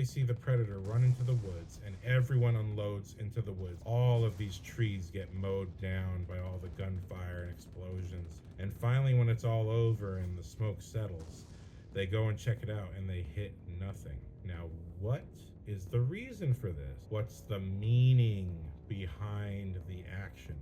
they see the predator run into the woods and everyone unloads into the woods, all of these trees get mowed down by all the gunfire and explosions. And finally, when it's all over and the smoke settles, they go and check it out and they hit nothing. Now, what is the reason for this? What's the meaning behind the action?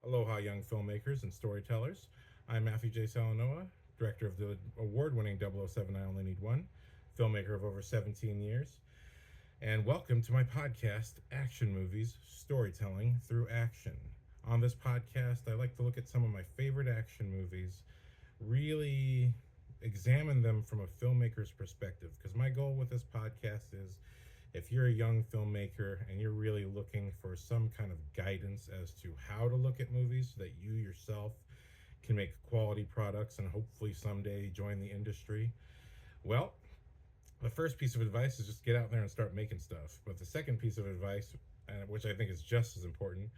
Aloha, young filmmakers and storytellers. I'm Matthew J. Salanoa, director of the award-winning 007 I Only Need One, filmmaker of over 17 years. And welcome to my podcast, Action Movies, Storytelling Through Action. On this podcast, I like to look at some of my favorite action movies, really examine them from a filmmaker's perspective, because my goal with this podcast is, if you're a young filmmaker and you're really looking for some kind of guidance as to how to look at movies so that you yourself can make quality products and hopefully someday join the industry, well, the first piece of advice is just get out there and start making stuff. But the second piece of advice, which I think is just as important,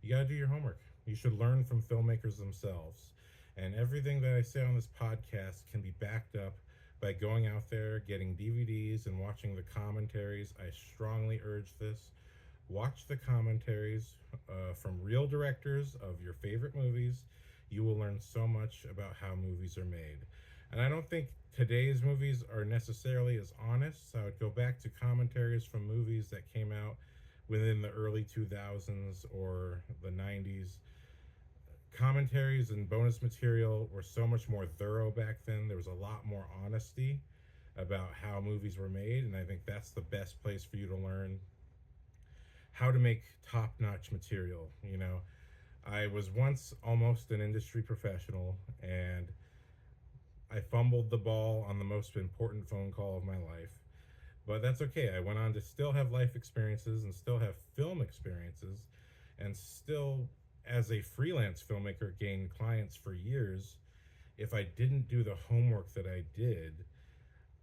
you got to do your homework. You should learn from filmmakers themselves. And everything that I say on this podcast can be backed up by going out there, getting DVDs, and watching the commentaries. I strongly urge this. Watch the commentaries from real directors of your favorite movies. You will learn so much about how movies are made. And I don't think today's movies are necessarily as honest. So I would go back to commentaries from movies that came out within the early 2000s or the 90s. Commentaries and bonus material were so much more thorough back then. There was a lot more honesty about how movies were made, and I think that's the best place for you to learn how to make top-notch material. You know, I was once almost an industry professional, and I fumbled the ball on the most important phone call of my life, but that's okay. I went on to still have life experiences and still have film experiences, and still, as a freelance filmmaker, gained clients for years. If I didn't do the homework that I did,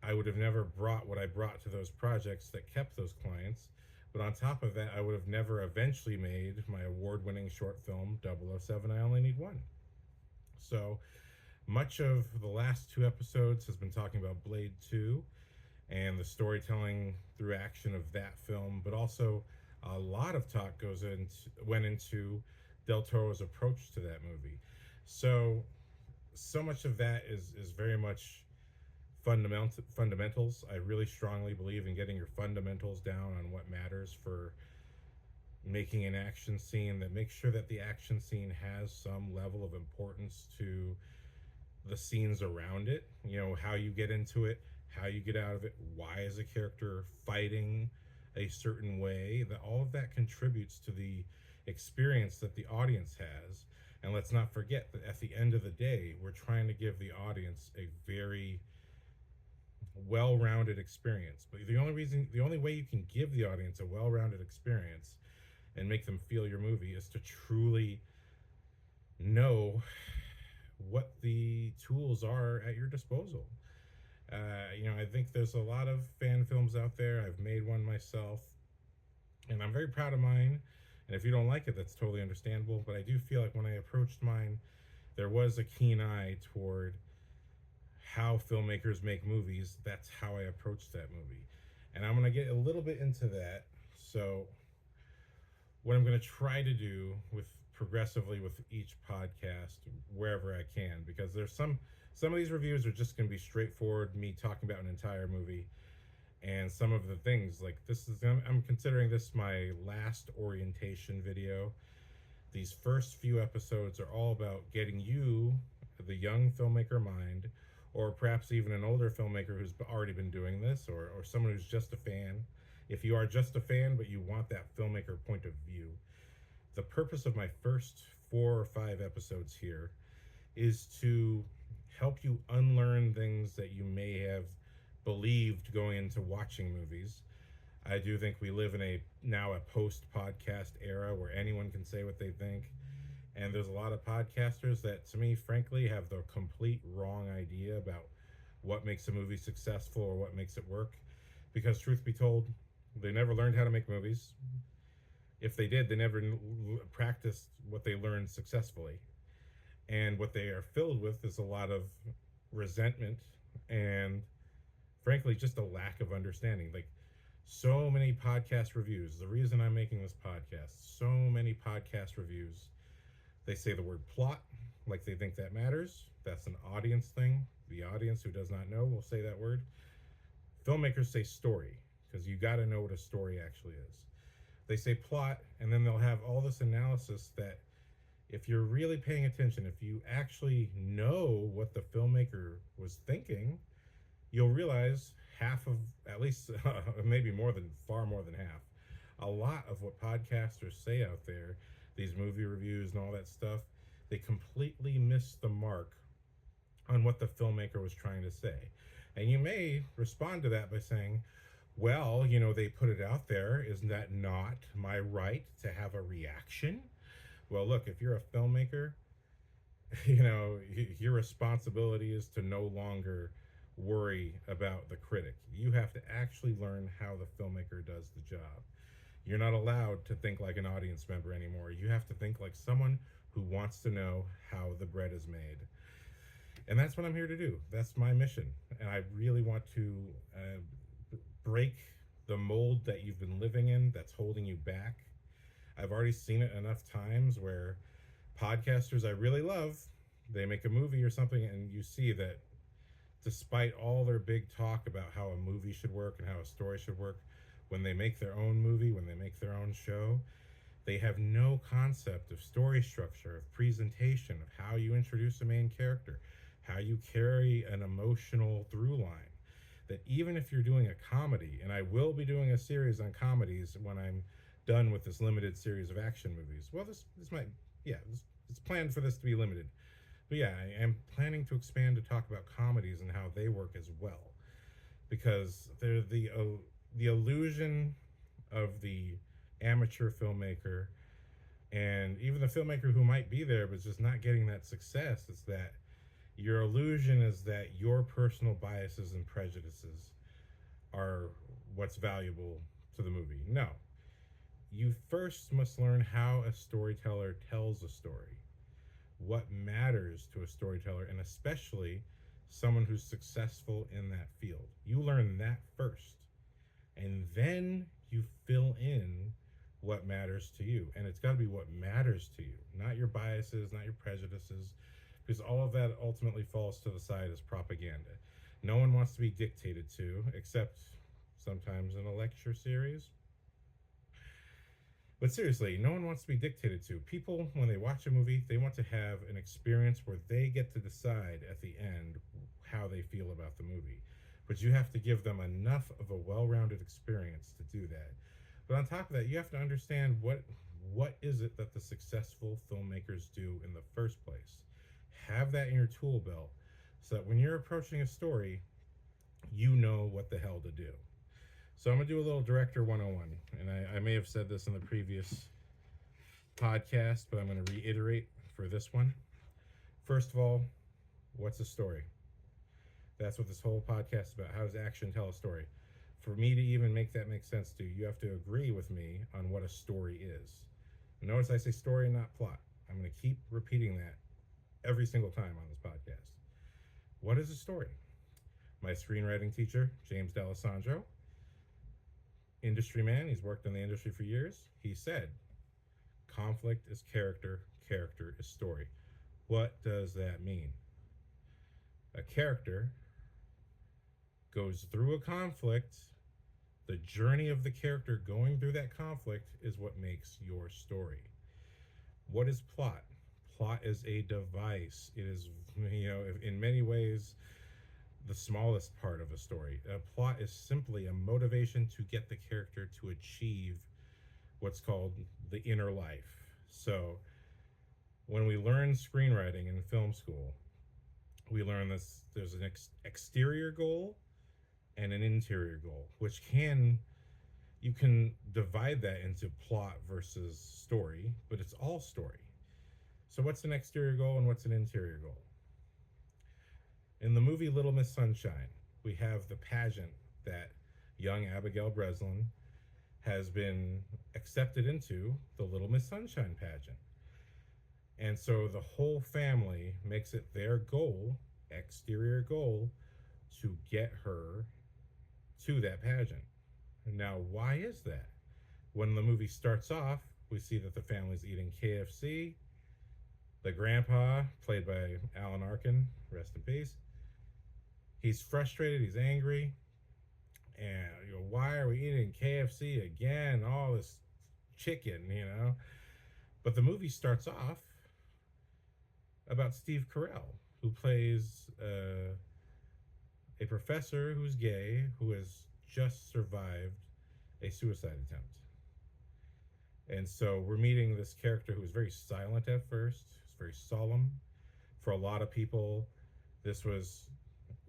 I would have never brought what I brought to those projects that kept those clients. But on top of that, I would have never eventually made my award-winning short film, 007 I Only Need One. So much of the last two episodes has been talking about Blade 2 and the storytelling through action of that film, but also a lot of talk went into Del Toro's approach to that movie. So much of that is very much fundamentals. I really strongly believe in getting your fundamentals down on what matters for making an action scene, that makes sure that the action scene has some level of importance to the scenes around it. You know, how you get into it, how you get out of it, why is a character fighting a certain way, that all of that contributes to the experience that the audience has. And let's not forget that at the end of the day, we're trying to give the audience a very well-rounded experience. But the only way you can give the audience a well-rounded experience and make them feel your movie is to truly know what the tools are at your disposal. I think there's a lot of fan films out there. I've made one myself, and I'm very proud of mine. And if you don't like it, that's totally understandable. But I do feel like when I approached mine, there was a keen eye toward how filmmakers make movies. That's how I approached that movie. And I'm going to get a little bit into that. So what I'm going to try to do progressively with each podcast, wherever I can, because there's some of these reviews are just going to be straightforward, me talking about an entire movie. And some of the things, like I'm considering this my last orientation video. These first few episodes are all about getting you, the young filmmaker mind, or perhaps even an older filmmaker who's already been doing this, or someone who's just a fan. If you are just a fan, but you want that filmmaker point of view, the purpose of my first 4 or 5 episodes here is to help you unlearn things that you may have believed going into watching movies. I do think we live in now a post-podcast era where anyone can say what they think. And there's a lot of podcasters that, to me, frankly, have the complete wrong idea about what makes a movie successful or what makes it work. Because truth be told, they never learned how to make movies. If they did, they never practiced what they learned successfully. And what they are filled with is a lot of resentment and, frankly, just a lack of understanding. Like, so many podcast reviews. The reason I'm making this podcast, so many podcast reviews, they say the word plot like they think that matters. That's an audience thing. The audience who does not know will say that word. Filmmakers say story because you got to know what a story actually is. They say plot, and then they'll have all this analysis that, if you're really paying attention, if you actually know what the filmmaker was thinking, you'll realize half of, at least maybe more than, far more than half, a lot of what podcasters say out there, these movie reviews and all that stuff, they completely miss the mark on what the filmmaker was trying to say. And you may respond to that by saying, well, they put it out there. Isn't that not my right to have a reaction? Well, look, if you're a filmmaker, your responsibility is to no longer worry about the critic. You have to actually learn how the filmmaker does the job. You're not allowed to think like an audience member anymore. You have to think like someone who wants to know how the bread is made. And that's what I'm here to do. That's my mission. And I really want to break the mold that you've been living in that's holding you back. I've already seen it enough times where podcasters I really love, they make a movie or something, and you see that despite all their big talk about how a movie should work and how a story should work, when they make their own movie, when they make their own show, they have no concept of story structure, of presentation, of how you introduce a main character, how you carry an emotional through line. That even if you're doing a comedy, and I will be doing a series on comedies when I'm done with this limited series of action movies. Well, this might, it's planned for this to be limited. But yeah, I am planning to expand to talk about comedies and how they work as well. Because they're the illusion of the amateur filmmaker, and even the filmmaker who might be there but just not getting that success, is that your illusion is that your personal biases and prejudices are what's valuable to the movie. No. You first must learn how a storyteller tells a story, what matters to a storyteller, and especially someone who's successful in that field. You learn that first, and then you fill in what matters to you. And it's got to be what matters to you, not your biases, not your prejudices, because all of that ultimately falls to the side as propaganda. No one wants to be dictated to, except sometimes in a lecture series. But seriously, no one wants to be dictated to. People, when they watch a movie, they want to have an experience where they get to decide at the end how they feel about the movie. But you have to give them enough of a well-rounded experience to do that. But on top of that, you have to understand what is it that the successful filmmakers do in the first place. Have that in your tool belt so that when you're approaching a story, you know what the hell to do. So I'm going to do a little Director 101, and I may have said this in the previous podcast, but I'm going to reiterate for this one. First of all, what's a story? That's what this whole podcast is about. How does action tell a story? For me to even make that make sense to you, you have to agree with me on what a story is. Notice I say story and not plot. I'm going to keep repeating that every single time on this podcast. What is a story? My screenwriting teacher, James D'Alessandro, industry man, he's worked in the industry for years, he said, conflict is character, character is story. What does that mean? A character goes through a conflict. The journey of the character going through that conflict is what makes your story. What is plot? Plot is a device. It is, in many ways, the smallest part of a story. A plot is simply a motivation to get the character to achieve what's called the inner life. So when we learn screenwriting in film school, we learn this: there's an exterior goal and an interior goal, which you can divide that into plot versus story, but it's all story. So what's an exterior goal and what's an interior goal? In the movie Little Miss Sunshine, we have the pageant that young Abigail Breslin has been accepted into the Little Miss Sunshine pageant. And so the whole family makes it their goal, exterior goal, to get her to that pageant. Now, why is that? When the movie starts off, we see that the family's eating KFC. The grandpa, played by Alan Arkin, rest in peace, he's frustrated, he's angry, and why are we eating KFC again? All this chicken. But the movie starts off about Steve Carell, who plays a professor who's gay who has just survived a suicide attempt. And so we're meeting this character who is very silent at first, he's very solemn. For a lot of people, this was,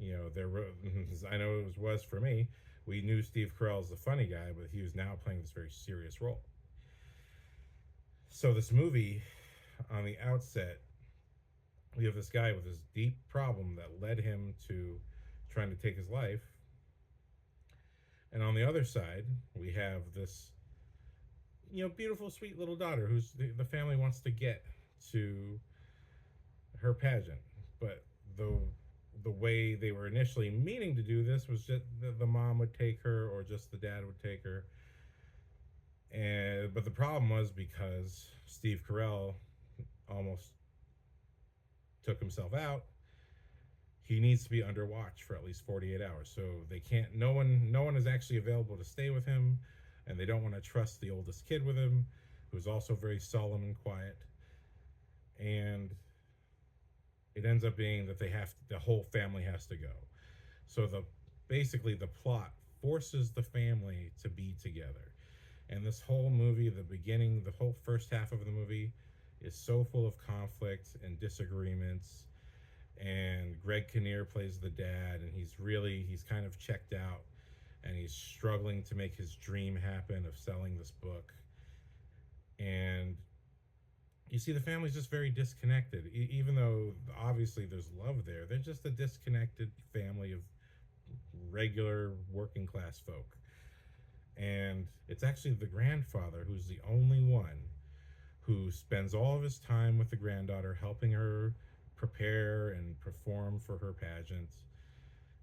I know it was for me. We knew Steve Carell as the funny guy, but he was now playing this very serious role. So this movie, on the outset, we have this guy with this deep problem that led him to trying to take his life. And on the other side, we have this, beautiful, sweet little daughter who's the family wants to get to her pageant. But the way they were initially meaning to do this was just the mom would take her or just the dad would take her. But the problem was because Steve Carell almost took himself out, he needs to be under watch for at least 48 hours. So they can't, no one is actually available to stay with him, and they don't want to trust the oldest kid with him, who's also very solemn and quiet. And it ends up being that the whole family has to go. So basically the plot forces the family to be together. And this whole movie, the beginning, the whole first half of the movie is so full of conflict and disagreements. And Greg Kinnear plays the dad, and he's kind of checked out, and he's struggling to make his dream happen of selling this book. And you see the family's just very disconnected. Even though obviously there's love there, they're just a disconnected family of regular working class folk. And it's actually the grandfather who's the only one who spends all of his time with the granddaughter, helping her prepare and perform for her pageant.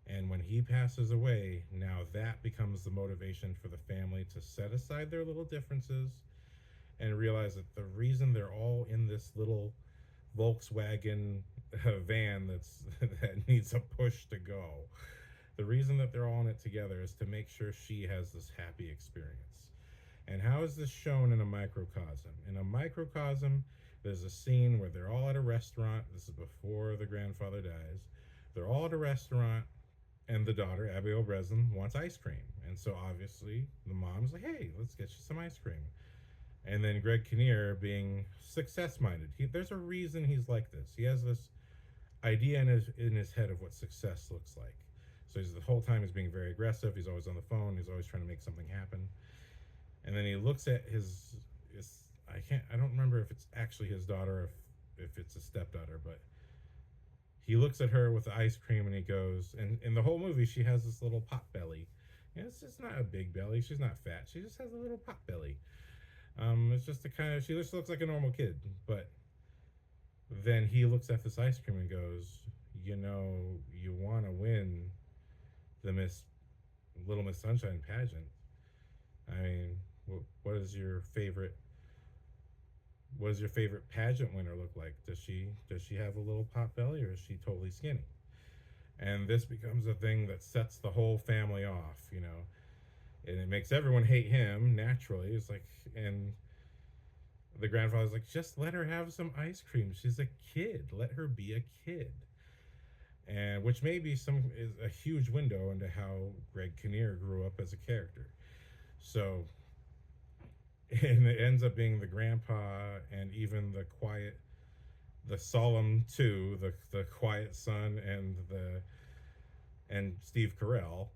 And when he passes away, now that becomes the motivation for the family to set aside their little differences and realize that the reason they're all in this little Volkswagen van that needs a push to go, the reason that they're all in it together is to make sure she has this happy experience. And how is this shown in a microcosm? In a microcosm, there's a scene where they're all at a restaurant. This is before the grandfather dies. They're all at a restaurant, and the daughter, Abigail Breslin, wants ice cream. And so obviously the mom's like, hey, let's get you some ice cream. And then Greg Kinnear, being success-minded, there's a reason he's like this. He has this idea in his head of what success looks like. So the whole time he's being very aggressive. He's always on the phone. He's always trying to make something happen. And then he looks at his I don't remember if it's actually his daughter or if it's a stepdaughter, but he looks at her with the ice cream and he goes, and in the whole movie she has this little pot belly. And it's just not a big belly. She's not fat. She just has a little pot belly. It's just she just looks like a normal kid. But then he looks at this ice cream and goes, you want to win the Little Miss Sunshine pageant. I mean, what is your favorite pageant winner look like? Does she have a little pot belly, or is she totally skinny? And this becomes a thing that sets the whole family off, and it makes everyone hate him naturally. It's like, and the grandfather's like, just let her have some ice cream. She's a kid. Let her be a kid. And which may be is a huge window into how Greg Kinnear grew up as a character. So, and it ends up being the grandpa and even the solemn two, the quiet son and Steve Carell.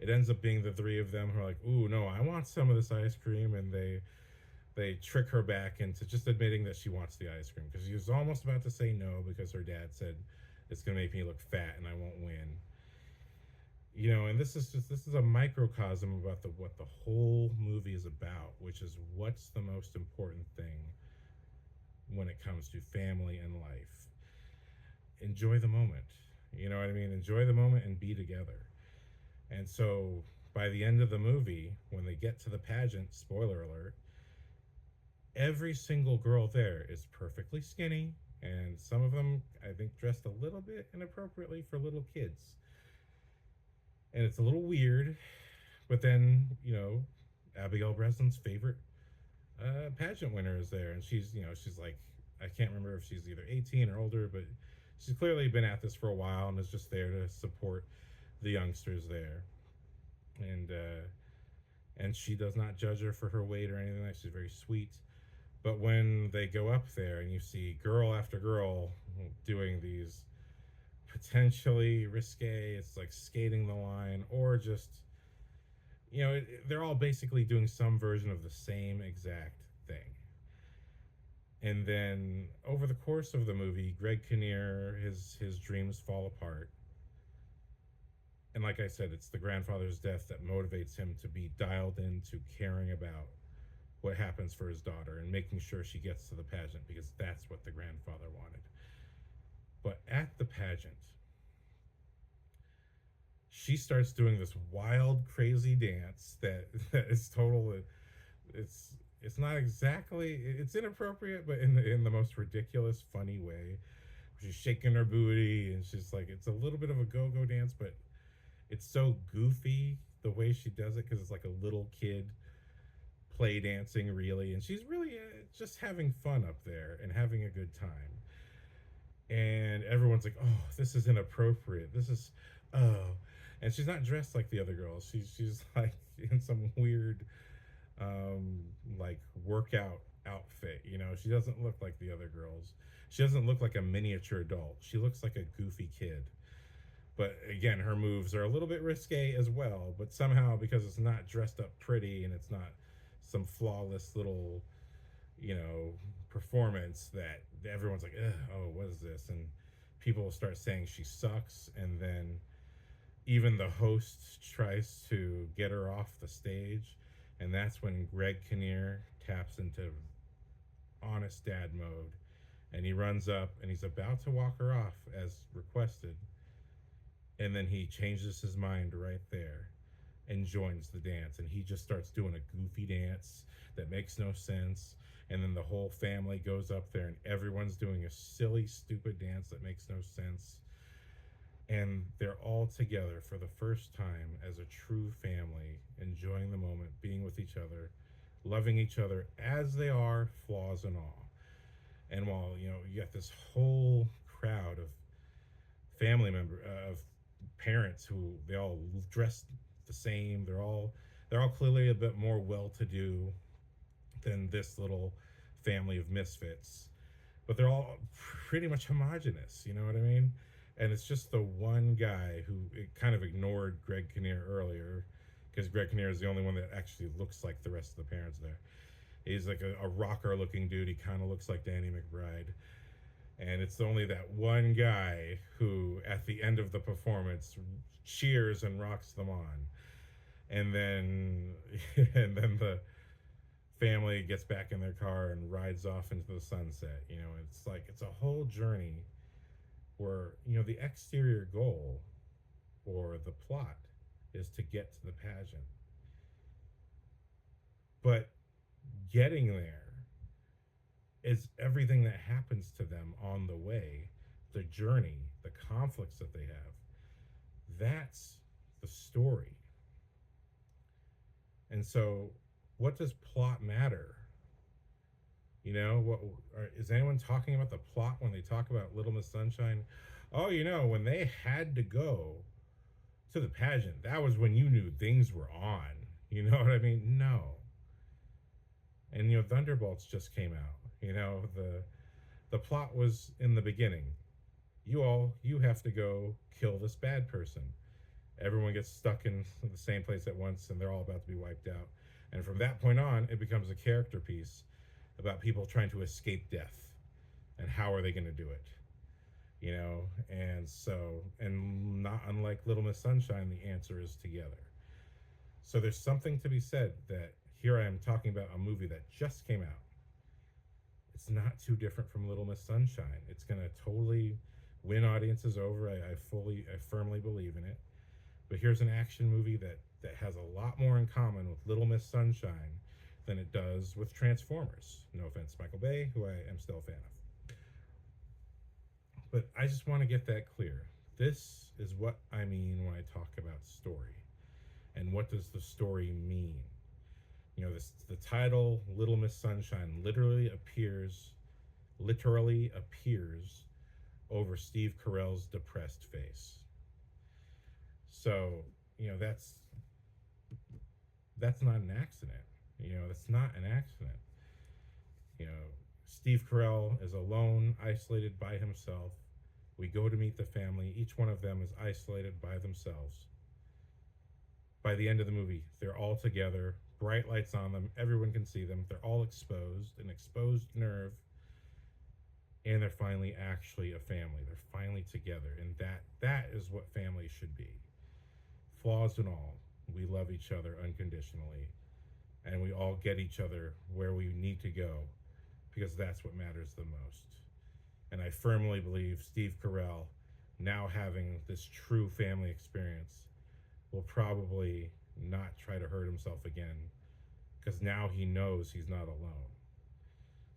It ends up being the three of them who are like, ooh, no, I want some of this ice cream, and they trick her back into just admitting that she wants the ice cream, because she was almost about to say no because her dad said it's gonna make me look fat and I won't win. And this is a microcosm about the what the whole movie is about, which is what's the most important thing when it comes to family and life. Enjoy the moment. You know what I mean? Enjoy the moment and be together. And so by the end of the movie, when they get to the pageant, spoiler alert, every single girl there is perfectly skinny, and some of them, I think, dressed a little bit inappropriately for little kids. And it's a little weird, but then, Abigail Breslin's favorite pageant winner is there, and she's like, I can't remember if she's either 18 or older, but she's clearly been at this for a while and is just there to support the youngsters there. And she does not judge her for her weight or anything like that. She's very sweet. But when they go up there and you see girl after girl doing these potentially risque, it's like skating the line, or just, they're all basically doing some version of the same exact thing. And then over the course of the movie, Greg Kinnear, his dreams fall apart. And like I said, it's the grandfather's death that motivates him to be dialed into caring about what happens for his daughter and making sure she gets to the pageant, because that's what the grandfather wanted. But at the pageant, she starts doing this wild, crazy dance that is total. It's not exactly, it's inappropriate, but in the most ridiculous, funny way. She's shaking her booty, and she's like, it's a little bit of a go-go dance, but it's so goofy the way she does it, because it's like a little kid play dancing, really, and she's really just having fun up there and having a good time. And everyone's like, oh, this is inappropriate, this is, oh. And she's not dressed like the other girls. She's like in some weird like workout outfit. She doesn't look like the other girls. She doesn't look like a miniature adult. She looks like a goofy kid. But again, her moves are a little bit risque as well, but somehow, because it's not dressed up pretty and it's not some flawless little, performance, that everyone's like, oh, what is this? And people start saying she sucks, and then even the host tries to get her off the stage, and that's when Greg Kinnear taps into honest dad mode, and he runs up and he's about to walk her off as requested, and then he changes his mind right there and joins the dance, and he just starts doing a goofy dance that makes no sense. And then the whole family goes up there and everyone's doing a silly, stupid dance that makes no sense, and they're all together for the first time as a true family, enjoying the moment, being with each other, loving each other as they are, flaws and all. And while you got this whole crowd of of parents who they all dress the same, they're all clearly a bit more well-to-do than this little family of misfits, but they're all pretty much homogenous. You know what I mean? And it's just the one guy who kind of ignored Greg Kinnear earlier, because Greg Kinnear is the only one that actually looks like the rest of the parents there. He's like a rocker-looking dude. He kind of looks like Danny McBride. And it's only that one guy who, at the end of the performance, cheers and rocks them on. And then, and then the family gets back in their car and rides off into the sunset. It's like, it's a whole journey where, the exterior goal or the plot is to get to the pageant. But getting there is everything that happens to them on the way, the journey, the conflicts that they have. That's the story. And so, what does plot matter? Is anyone talking about the plot when they talk about Little Miss Sunshine? Oh, when they had to go to the pageant, that was when you knew things were on. You know what I mean? No. And Thunderbolts just came out. The plot was in the beginning. You have to go kill this bad person. Everyone gets stuck in the same place at once, and they're all about to be wiped out. And from that point on, it becomes a character piece about people trying to escape death, and how are they going to do it. and not unlike Little Miss Sunshine, the answer is together. So there's something to be said that here I am talking about a movie that just came out. It's not too different from Little Miss Sunshine. It's gonna totally win audiences over. I firmly believe in it. But here's an action movie that has a lot more in common with Little Miss Sunshine than it does with Transformers. No offense, Michael Bay, who I am still a fan of. But I just want to get that clear. This is what I mean when I talk about story. And what does the story mean? The title Little Miss Sunshine literally appears over Steve Carell's depressed face. So, that's not an accident. That's not an accident. You know, Steve Carell is alone, isolated by himself. We go to meet the family. Each one of them is isolated by themselves. By the end of the movie, they're all together, bright lights on them, everyone can see them. They're all exposed, an exposed nerve, and they're finally actually a family. They're finally together, and that is what family should be. Flaws and all, we love each other unconditionally, and we all get each other where we need to go, because that's what matters the most. And I firmly believe Steve Carell, now having this true family experience, will probably not try to hurt himself again, because now he knows he's not alone.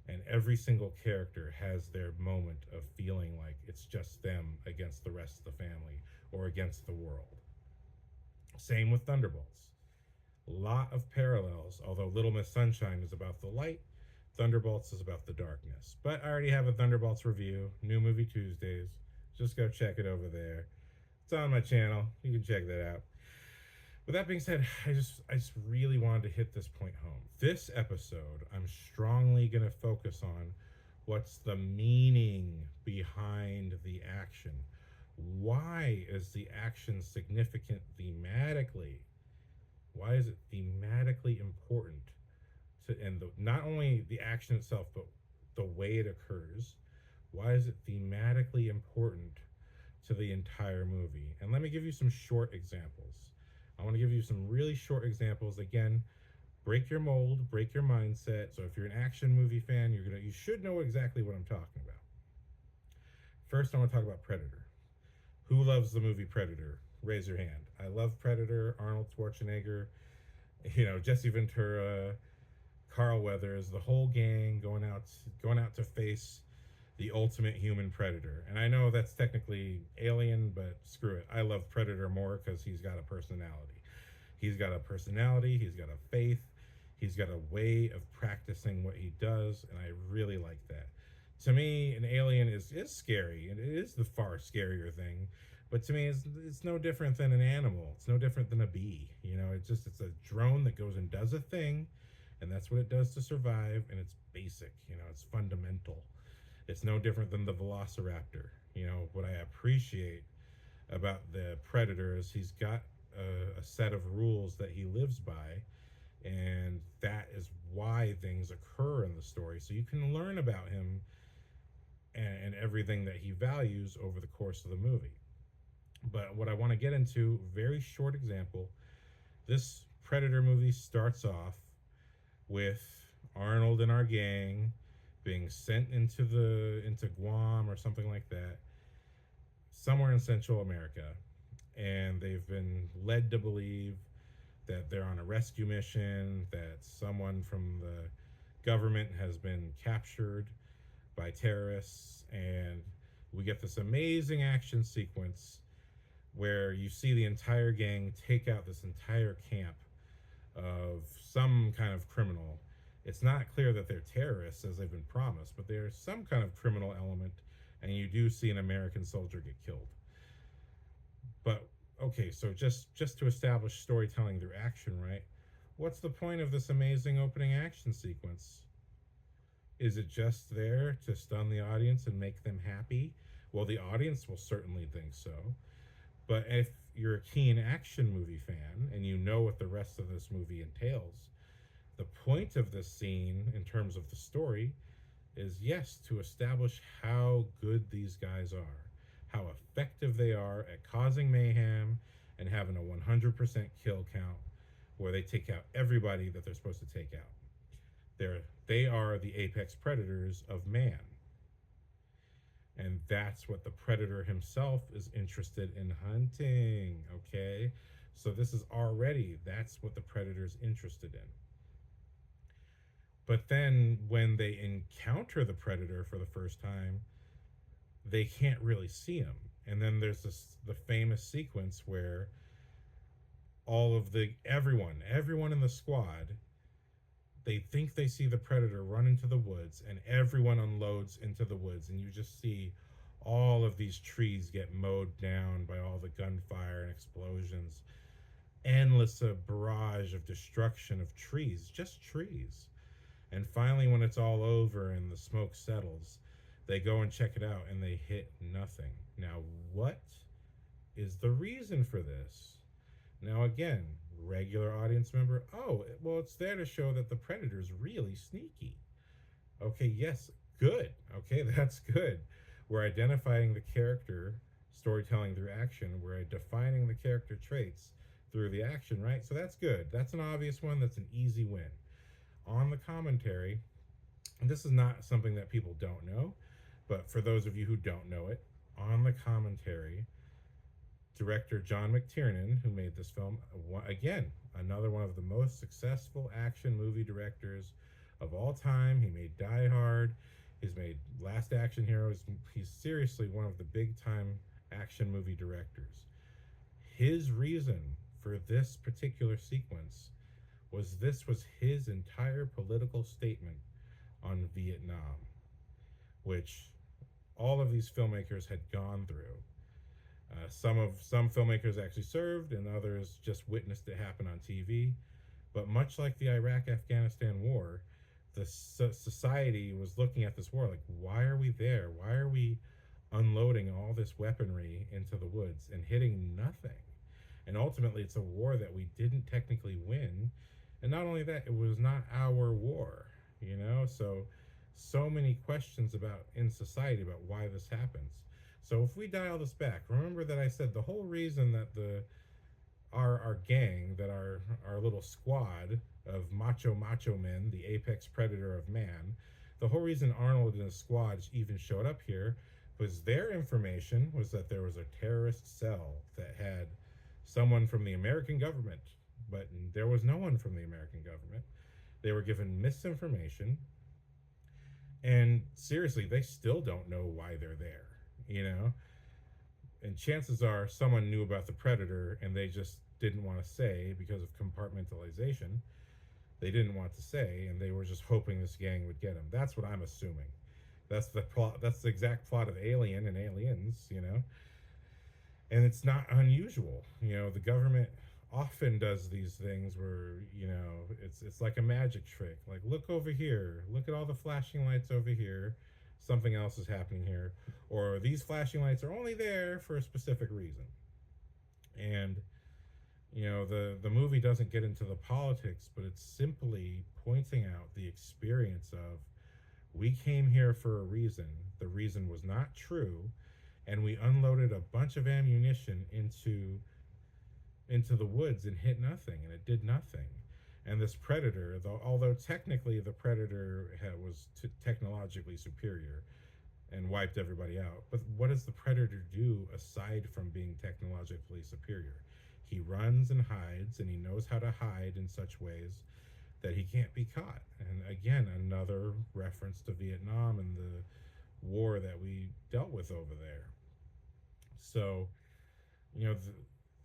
And every single character has their moment of feeling like it's just them against the rest of the family or against the world. Same with Thunderbolts. A lot of parallels, although Little Miss Sunshine is about the light, Thunderbolts is about the darkness. But I already have a Thunderbolts review, New Movie Tuesdays. Just go check it over there. It's on my channel. You can check that out. With that being said, I just really wanted to hit this point home. This episode, I'm strongly going to focus on what's the meaning behind the action. Why is the action significant thematically? Why is it thematically important to, and not only the action itself, but the way it occurs? Why is it thematically important to the entire movie? And let me give you some short examples. I want to give you some really short examples. Again, break your mold, break your mindset. So if you're an action movie fan, you should know exactly what I'm talking about. First, I want to talk about Predator. Who loves the movie Predator? Raise your hand. I love Predator, Arnold Schwarzenegger, Jesse Ventura, Carl Weathers, the whole gang going out to face the ultimate human predator. And I know that's technically Alien, but screw it. I love Predator more because he's got a personality. He's got a personality, he's got a faith, he's got a way of practicing what he does, and I really like that. To me, an alien is scary, and it is the far scarier thing. But to me, it's no different than an animal. It's no different than a bee. It's a drone that goes and does a thing, and that's what it does to survive, and it's basic. It's fundamental. It's no different than the Velociraptor. What I appreciate about the Predator is he's got a set of rules that he lives by, and that is why things occur in the story. So you can learn about him and everything that he values over the course of the movie. But what I want to get into, very short example, this Predator movie starts off with Arnold and our gang being sent into Guam or something like that, somewhere in Central America, and they've been led to believe that they're on a rescue mission, that someone from the government has been captured by terrorists, and we get this amazing action sequence where you see the entire gang take out this entire camp of some kind of criminal. It's not clear that they're terrorists as they've been promised, but there's some kind of criminal element, and you do see an American soldier get killed. But okay, so just to establish storytelling through action, right? What's the point of this amazing opening action sequence? Is it just there to stun the audience and make them happy? Well, the audience will certainly think so. But if you're a keen action movie fan and you know what the rest of this movie entails, the point of this scene in terms of the story is, yes, to establish how good these guys are. how effective they are at causing mayhem and having a 100% kill count where they take out everybody that they're supposed to take out. They are the apex predators of man. And that's what the predator himself is interested in hunting, okay? So this is already, that's what the predator's interested in. But then when they encounter the predator for the first time, they can't really see him. And then there's the famous sequence where all of everyone in the squad, they think they see the predator run into the woods, and everyone unloads into the woods, and you just see all of these trees get mowed down by all the gunfire and explosions. Endless barrage of destruction of trees, just trees. And finally, when it's all over and the smoke settles, they go and check it out and they hit nothing. Now, what is the reason for this? Now, again, regular audience member, oh, well, it's there to show that the predator's really sneaky. Okay, yes, good. Okay, that's good. We're identifying the character, storytelling through action. We're defining the character traits through the action, right? So that's good. That's an obvious one. That's an easy win. On the commentary, and this is not something that people don't know, but for those of you who don't know it, on the commentary, director John McTiernan, who made this film, again, another one of the most successful action movie directors of all time. He made Die Hard. He's made Last Action Hero. He's seriously one of the big-time action movie directors. His reason for this particular sequence was this was his entire political statement on Vietnam, which all of these filmmakers had gone through. Some filmmakers actually served, and others just witnessed it happen on TV. But much like the Iraq-Afghanistan war, the society was looking at this war like, why are we there? Why are we unloading all this weaponry into the woods and hitting nothing? And ultimately, it's a war that we didn't technically win. And not only that, it was not our war, you know? So many questions in society about why this happens. So if we dial this back, remember that I said the whole reason that our gang, that our little squad of macho men, the apex predator of man, the whole reason Arnold and his squad even showed up here was their information was that there was a terrorist cell that had someone from the American government, but there was no one from the American government. They were given misinformation, and seriously, they still don't know why they're there, you know? And chances are someone knew about the predator and they just didn't want to say because of compartmentalization. They didn't want to say, and they were just hoping this gang would get him. That's what I'm assuming. That's the plot. That's the exact plot of Alien and Aliens, you know? And it's not unusual. You know, the government often does these things where, you know, it's like a magic trick. Like, look over here. Look at all the flashing lights over here. Something else is happening here. Or these flashing lights are only there for a specific reason. And, you know, the movie doesn't get into the politics, but it's simply pointing out the experience of, we came here for a reason. The reason was not true. And we unloaded a bunch of ammunition into the woods and hit nothing, and it did nothing. And this predator, although technically the predator was technologically superior and wiped everybody out, but what does the predator do aside from being technologically superior? He runs and hides, and he knows how to hide in such ways that he can't be caught. And again, another reference to Vietnam and the war that we dealt with over there. So, you know,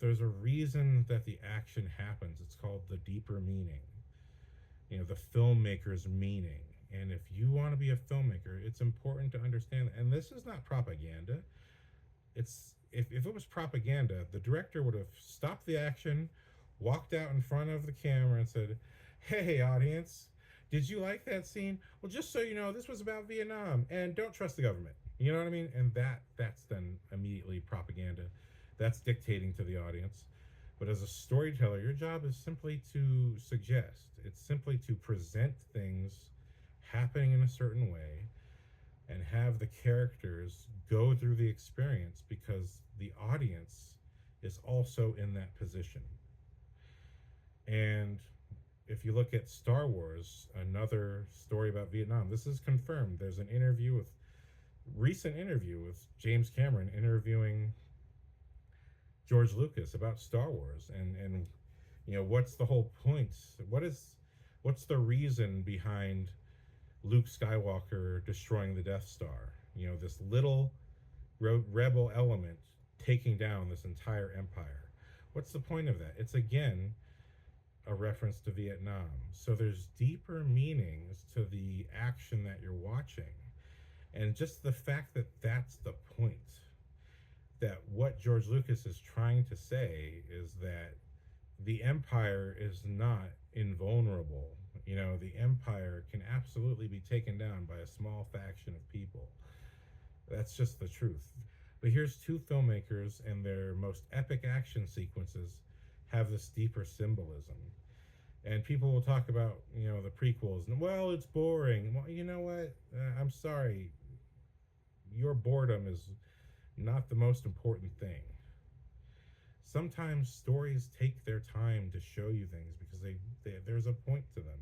there's a reason that the action happens. It's called the deeper meaning, you know, the filmmaker's meaning. And if you want to be a filmmaker, it's important to understand that. And this is not propaganda. It's if it was propaganda, the director would have stopped the action, walked out in front of the camera and said, hey, audience, did you like that scene? Well, just so you know, this was about Vietnam, and don't trust the government. You know what I mean? And that's then immediately propaganda. That's dictating to the audience. But as a storyteller, your job is simply to suggest. It's simply to present things happening in a certain way and have the characters go through the experience because the audience is also in that position. And if you look at Star Wars, another story about Vietnam, this is confirmed. There's an recent interview with James Cameron interviewing George Lucas about Star Wars, and what's the whole point? What's the reason behind Luke Skywalker destroying the Death Star? This little rebel element taking down this entire empire. What's the point of that? It's again a reference to Vietnam. So there's deeper meanings to the action that you're watching. And just the fact that that's the point, that what George Lucas is trying to say is that the empire is not invulnerable. The empire can absolutely be taken down by a small faction of people. That's just the truth. But here's two filmmakers, and their most epic action sequences have this deeper symbolism. And people will talk about, the prequels, and, well, it's boring. Well, you know what? I'm sorry. Your boredom is not the most important thing. Sometimes stories take their time to show you things because there's a point to them.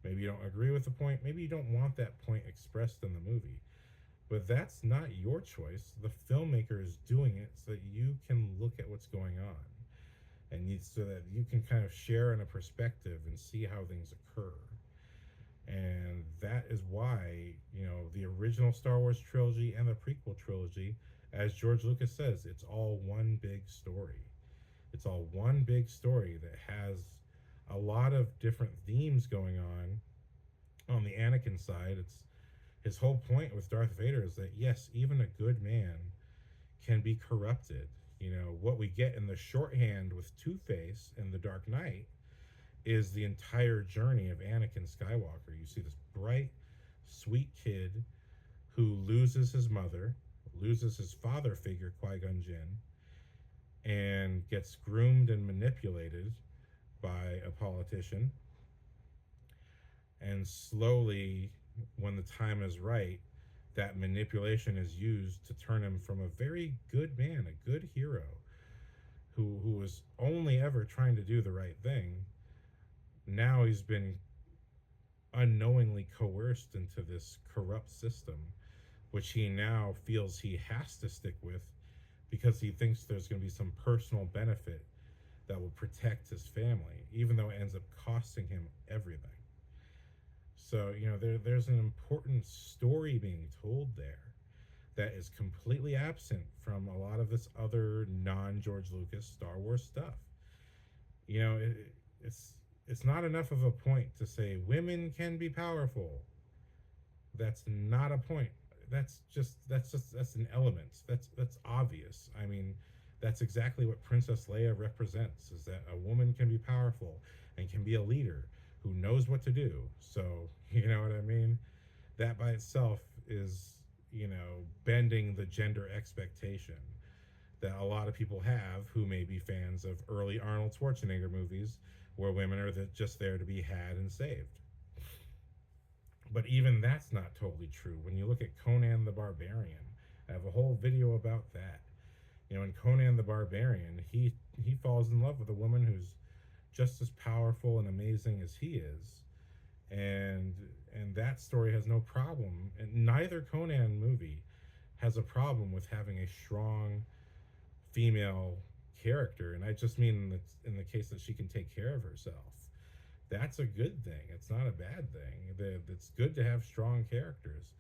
Maybe you don't agree with the point. Maybe you don't want that point expressed in the movie. But that's not your choice. The filmmaker is doing it so that you can look at what's going on, and so that you can kind of share in a perspective and see how things occur. And that is why, the original Star Wars trilogy and the prequel trilogy, as George Lucas says, it's all one big story. It's all one big story that has a lot of different themes going on. On the Anakin side, it's his whole point with Darth Vader is that, yes, even a good man can be corrupted. What we get in the shorthand with Two-Face in The Dark Knight is the entire journey of Anakin Skywalker. You see this bright, sweet kid who loses his mother, loses his father figure, Qui-Gon Jinn, and gets groomed and manipulated by a politician. And slowly, when the time is right, that manipulation is used to turn him from a very good man, a good hero, who was only ever trying to do the right thing. Now he's been unknowingly coerced into this corrupt system, which he now feels he has to stick with because he thinks there's going to be some personal benefit that will protect his family, even though it ends up costing him everything. So, there's an important story being told there that is completely absent from a lot of this other non-George Lucas Star Wars stuff. It's not enough of a point to say women can be powerful. That's not a point. That's an element. That's obvious. I mean, that's exactly what Princess Leia represents, is that a woman can be powerful and can be a leader who knows what to do. So, you know what I mean? That by itself is, bending the gender expectation that a lot of people have who may be fans of early Arnold Schwarzenegger movies where women are just there to be had and saved. But even that's not totally true. When you look at Conan the Barbarian, I have a whole video about that. In Conan the Barbarian, he falls in love with a woman who's just as powerful and amazing as he is, and that story has no problem. And neither Conan movie has a problem with having a strong female character, and I just mean in the case that she can take care of herself. That's a good thing. It's not a bad thing. It's good to have strong characters.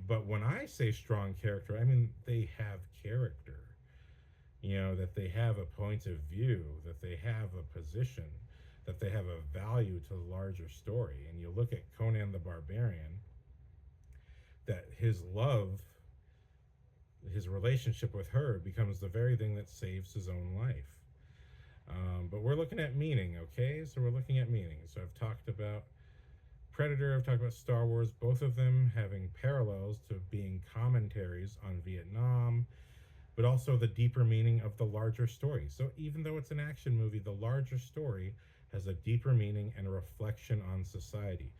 But when I say strong character, I mean they have character. That they have a point of view, that they have a position, that they have a value to the larger story. And you look at Conan the Barbarian, that his relationship with her becomes the very thing that saves his own life. But we're looking at meaning, okay? So we're looking at meaning. So I've talked about Predator, I've talked about Star Wars, both of them having parallels to being commentaries on Vietnam, but also the deeper meaning of the larger story. So even though it's an action movie, the larger story has a deeper meaning and a reflection on society.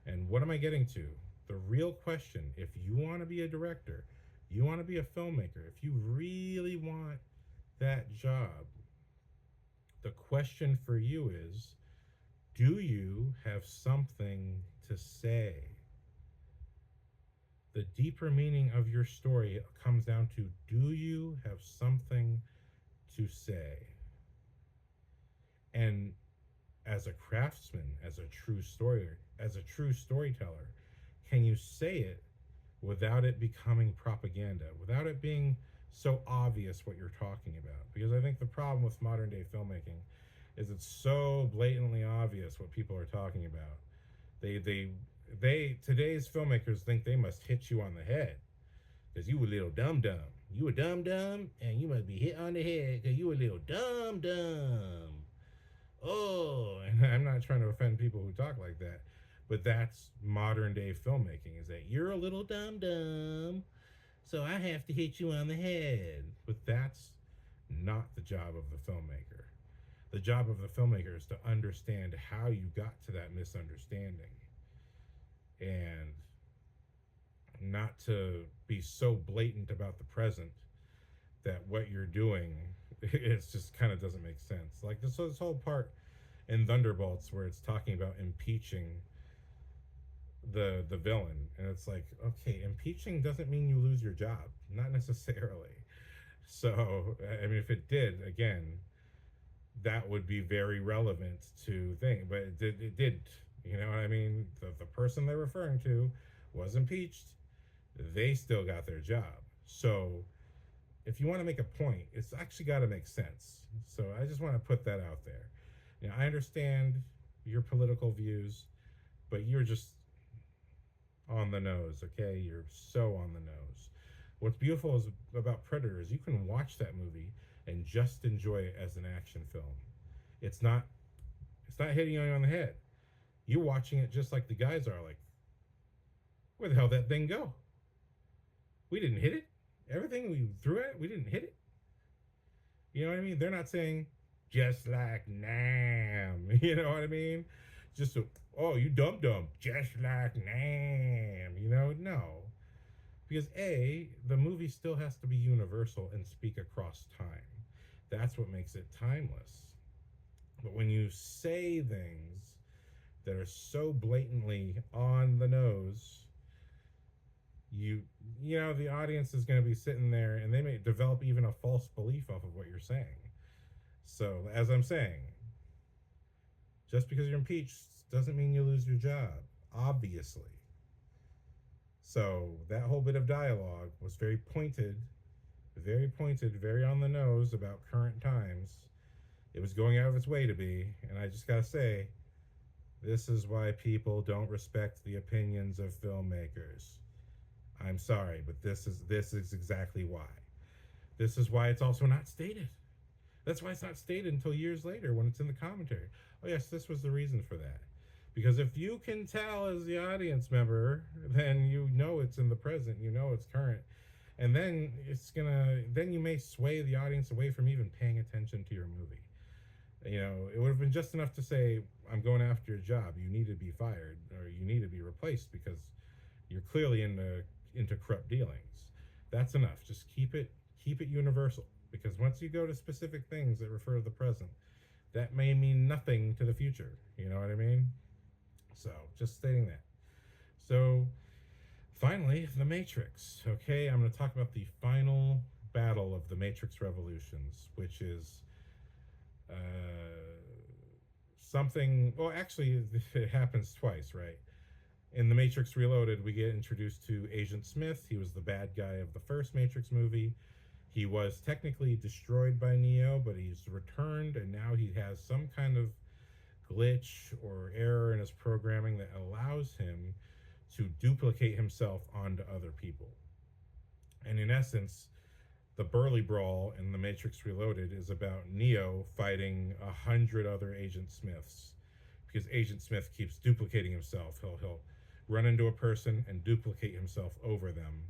And what am I getting to? The real question, if you want to be a director, you want to be a filmmaker, if you really want that job, the question for you is, do you have something to say? The deeper meaning of your story comes down to, do you have something to say? And as a craftsman, as a true storyteller, can you say it without it becoming propaganda, without it being so obvious what you're talking about? Because I think the problem with modern day filmmaking is it's so blatantly obvious what people are talking about. They today's filmmakers think they must hit you on the head because you a little dumb dumb. You a dumb dumb, and you must be hit on the head because you a little dumb dumb. Oh, and I'm not trying to offend people who talk like that, but that's modern day filmmaking, is that you're a little dumb dumb, so I have to hit you on the head. But that's not the job of the filmmaker. The job of the filmmaker is to understand how you got to that misunderstanding and not to be so blatant about the present that what you're doing it just kind of doesn't make sense. Like this whole part in Thunderbolts where it's talking about impeaching the villain, and it's like, okay, impeaching doesn't mean you lose your job, not necessarily. So I mean, if it did, again, that would be very relevant to thing, but it didn't. You know what I mean? The person they're referring to was impeached. They still got their job. So if you want to make a point, it's actually got to make sense. So I just want to put that out there. You know, I understand your political views, but you're just on the nose, okay? You're so on the nose. What's beautiful is about Predator is you can watch that movie and just enjoy it as an action film. It's not hitting you on the head. You're watching it just like the guys are, like, where the hell did that thing go? We didn't hit it. Everything we threw at it, we didn't hit it. You know what I mean? They're not saying just like Nam. You know what I mean? Just oh, you dumb dumb, just like Nam. You know, no. Because the movie still has to be universal and speak across time. That's what makes it timeless. But when you say things that are so blatantly on the nose, you know the audience is going to be sitting there and they may develop even a false belief off of what you're saying. So as I'm saying, just because you're impeached doesn't mean you lose your job, obviously. So that whole bit of dialogue was very pointed, very on the nose about current times. It was going out of its way to be, and I just gotta say, this is why people don't respect the opinions of filmmakers. I'm sorry, but this is exactly why. This is why it's also not stated. That's why it's not stated until years later when it's in the commentary. Oh yes, this was the reason for that. Because if you can tell as the audience member, then you know it's in the present, you know it's current. And then then you may sway the audience away from even paying attention to your movie. You know, it would have been just enough to say, I'm going after your job, you need to be fired, or you need to be replaced because you're clearly into corrupt dealings. That's enough. Just keep it universal. Because once you go to specific things that refer to the present, that may mean nothing to the future. You know what I mean? So, just stating that. So, finally, The Matrix. Okay, I'm going to talk about the final battle of the Matrix Revolutions, which is something. Well, actually, it happens twice, right? In The Matrix Reloaded, we get introduced to Agent Smith. He was the bad guy of the first Matrix movie. He was technically destroyed by Neo, but he's returned, and now he has some kind of glitch or error in his programming that allows him to duplicate himself onto other people. And in essence, the Burly Brawl in The Matrix Reloaded is about Neo fighting 100 other Agent Smiths, because Agent Smith keeps duplicating himself. He'll run into a person and duplicate himself over them,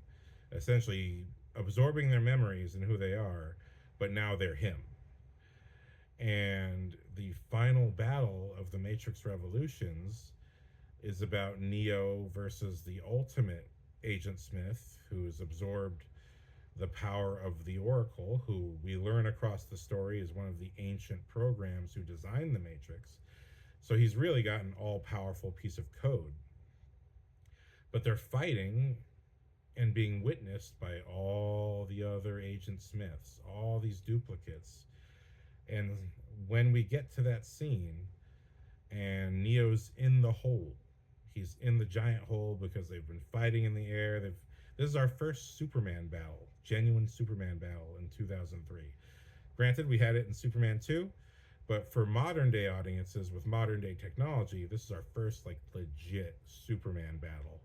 essentially absorbing their memories and who they are, but now they're him. And the final battle of the Matrix Revolutions is about Neo versus the ultimate Agent Smith, who's absorbed the power of the Oracle, who we learn across the story is one of the ancient programs who designed the Matrix. So he's really got an all powerful piece of code. But they're fighting and being witnessed by all the other Agent Smiths, all these duplicates. And when we get to that scene and Neo's in the hole, he's in the giant hole because they've been fighting in the air. This is our first Superman battle, genuine Superman battle in 2003. Granted, we had it in Superman 2, but for modern day audiences with modern day technology, this is our first like legit Superman battle.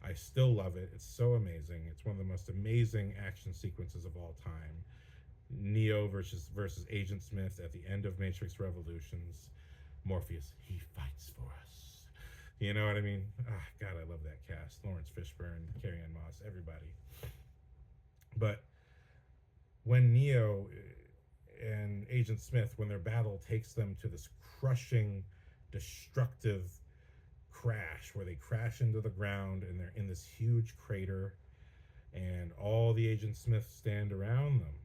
I still love it. It's so amazing. It's one of the most amazing action sequences of all time. Neo versus Agent Smith at the end of Matrix Revolutions. Morpheus, he fights for us. You know what I mean? God, I love that cast. Lawrence Fishburne, Carrie-Anne Moss, everybody. But when Neo and Agent Smith, when their battle takes them to this crushing, destructive crash where they crash into the ground and they're in this huge crater and all the Agent Smiths stand around them.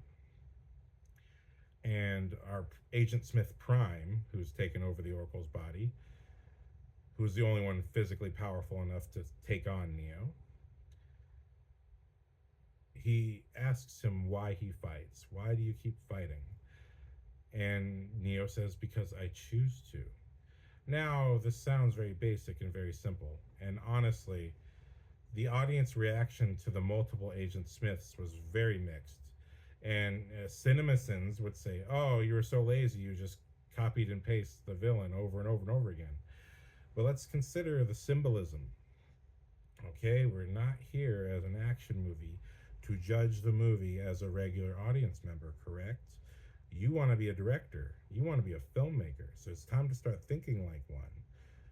And our Agent Smith Prime, who's taken over the Oracle's body, who's the only one physically powerful enough to take on Neo, he asks him why he fights. Why do you keep fighting? And Neo says, because I choose to. Now, this sounds very basic and very simple. And honestly, the audience reaction to the multiple Agent Smiths was very mixed. And CinemaSins would say, oh, you were so lazy, you just copied and pasted the villain over and over and over again. But let's consider the symbolism. Okay, we're not here as an action movie to judge the movie as a regular audience member, correct? You want to be a director. You want to be a filmmaker. So it's time to start thinking like one.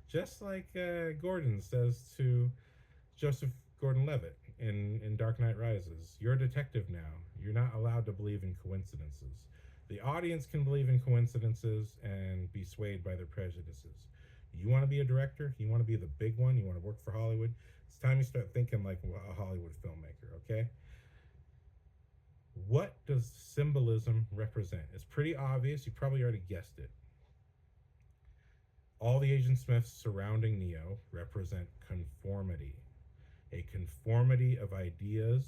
Just like Gordon says to Joseph Gordon-Levitt in Dark Knight Rises. You're a detective now. You're not allowed to believe in coincidences. The audience can believe in coincidences and be swayed by their prejudices. You want to be a director? You want to be the big one? You want to work for Hollywood? It's time you start thinking like a Hollywood filmmaker, okay? What does symbolism represent? It's pretty obvious. You probably already guessed it. All the Agent Smiths surrounding Neo represent conformity. A conformity of ideas,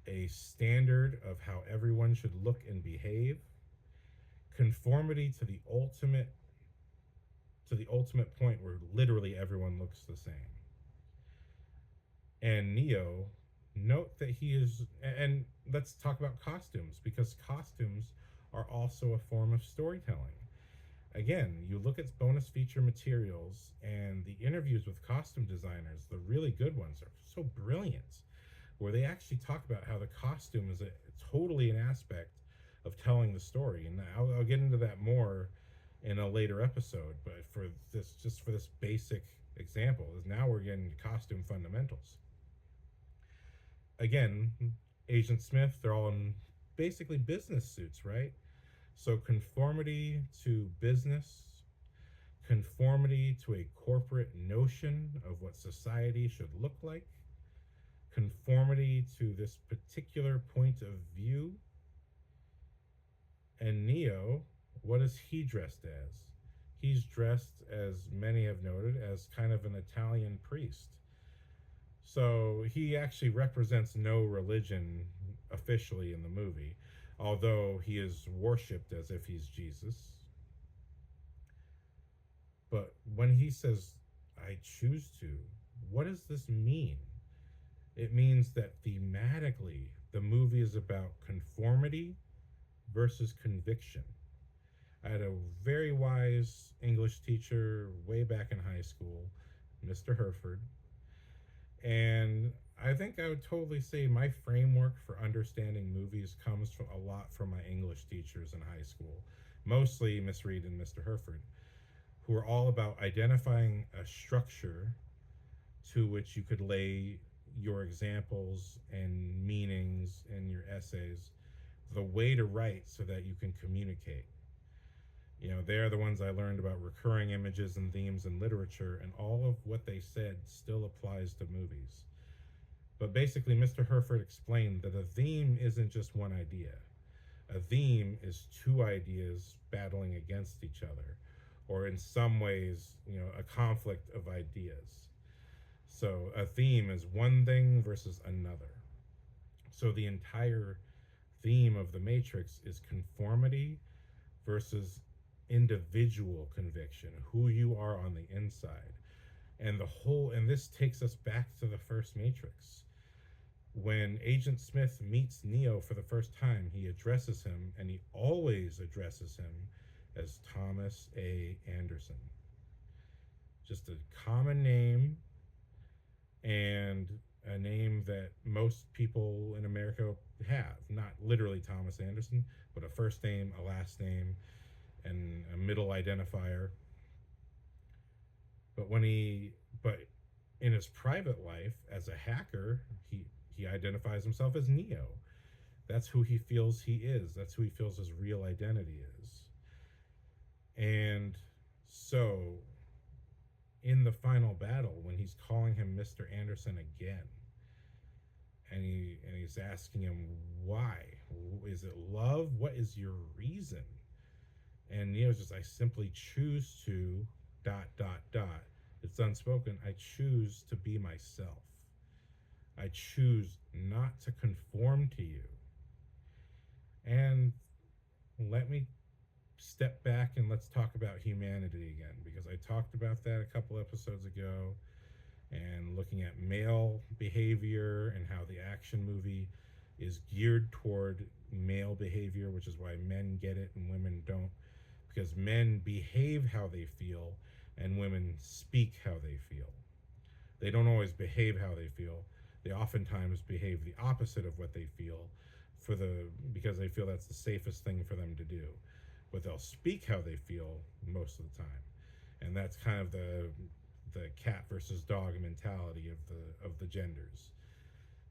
a standard of how everyone should look and behave, conformity to the ultimate point where literally everyone looks the same. And Neo, note that he is, and let's talk about costumes, because costumes are also a form of storytelling. Again, you look at bonus feature materials and the interviews with costume designers, the really good ones are so brilliant, where they actually talk about how the costume is totally an aspect of telling the story. And I'll get into that more in a later episode, but for this basic example, is now we're getting to costume fundamentals. Again, Agent Smith, they're all in basically business suits, right? So conformity to business, conformity to a corporate notion of what society should look like, conformity to this particular point of view. And Neo, what is he dressed as? He's dressed, as many have noted, as kind of an Italian priest. So he actually represents no religion officially in the movie, although he is worshipped as if he's Jesus. But when he says, I choose to, what does this mean? It means that thematically, the movie is about conformity versus conviction. I had a very wise English teacher way back in high school, Mr. Herford, and I think I would totally say my framework for understanding movies comes from a lot from my English teachers in high school, mostly Miss Reed and Mr. Herford, who are all about identifying a structure to which you could lay your examples and meanings and your essays, the way to write so that you can communicate. They're the ones I learned about recurring images and themes in literature, and all of what they said still applies to movies. But basically, Mr. Herford explained that a theme isn't just one idea. A theme is two ideas battling against each other, or in some ways, a conflict of ideas. So a theme is one thing versus another. So the entire theme of the Matrix is conformity versus individual conviction, who you are on the inside. And this takes us back to the first Matrix. When Agent Smith meets Neo for the first time, he addresses him, and he always addresses him as Thomas A. Anderson. Just a common name, and a name that most people in America have. Not literally Thomas Anderson, but a first name, a last name, and a middle identifier. But in his private life as a hacker, he identifies himself as Neo. That's who he feels he is. That's who he feels his real identity is. And so in the final battle, when he's calling him Mr. Anderson again, and he's asking him why, is it love? What is your reason? And Neo's just, I simply choose to ... It's unspoken. I choose to be myself. I choose not to conform to you. And let me step back and let's talk about humanity again, because I talked about that a couple episodes ago, and looking at male behavior and how the action movie is geared toward male behavior, which is why men get it and women don't, because men behave how they feel and women speak how they feel. They don't always behave how they feel. They oftentimes behave the opposite of what they feel because they feel that's the safest thing for them to do. But they'll speak how they feel most of the time. And that's kind of the cat versus dog mentality of the genders.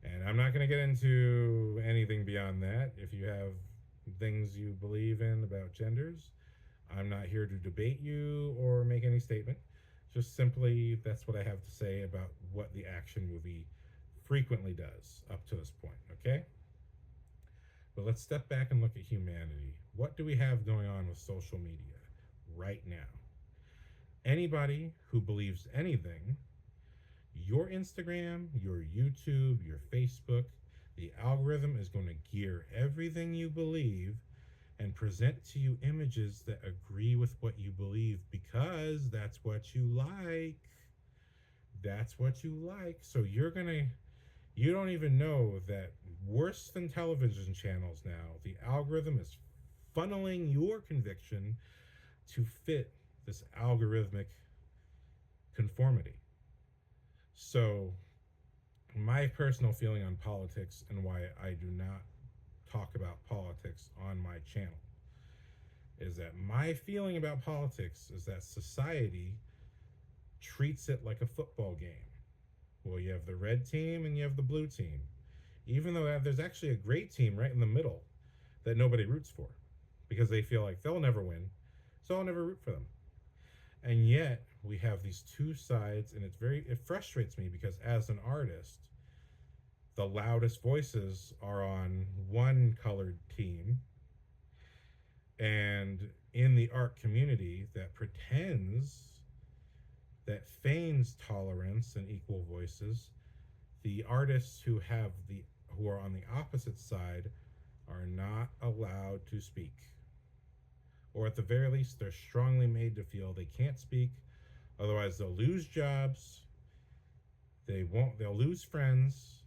And I'm not going to get into anything beyond that. If you have things you believe in about genders, I'm not here to debate you or make any statement. Just simply, that's what I have to say about what the action movie frequently does up to this point, okay? But let's step back and look at humanity. What do we have going on with social media right now? Anybody who believes anything, your Instagram, your YouTube, your Facebook, the algorithm is going to gear everything you believe and present to you images that agree with what you believe, because that's what you like. That's what you like. So you don't even know that worse than television channels now, the algorithm is funneling your conviction to fit this algorithmic conformity. So my personal feeling on politics, and why I do not talk about politics on my channel, is that my feeling about politics is that society treats it like a football game. Well, you have the red team and you have the blue team, even though there's actually a great team right in the middle that nobody roots for, because they feel like they'll never win, so I'll never root for them. And yet we have these two sides, and it frustrates me, because as an artist, the loudest voices are on one colored team, and in the art community that feigns tolerance and equal voices, the artists who are on the opposite side are not allowed to speak. Or at the very least, they're strongly made to feel they can't speak, otherwise they'll lose jobs, they'll lose friends,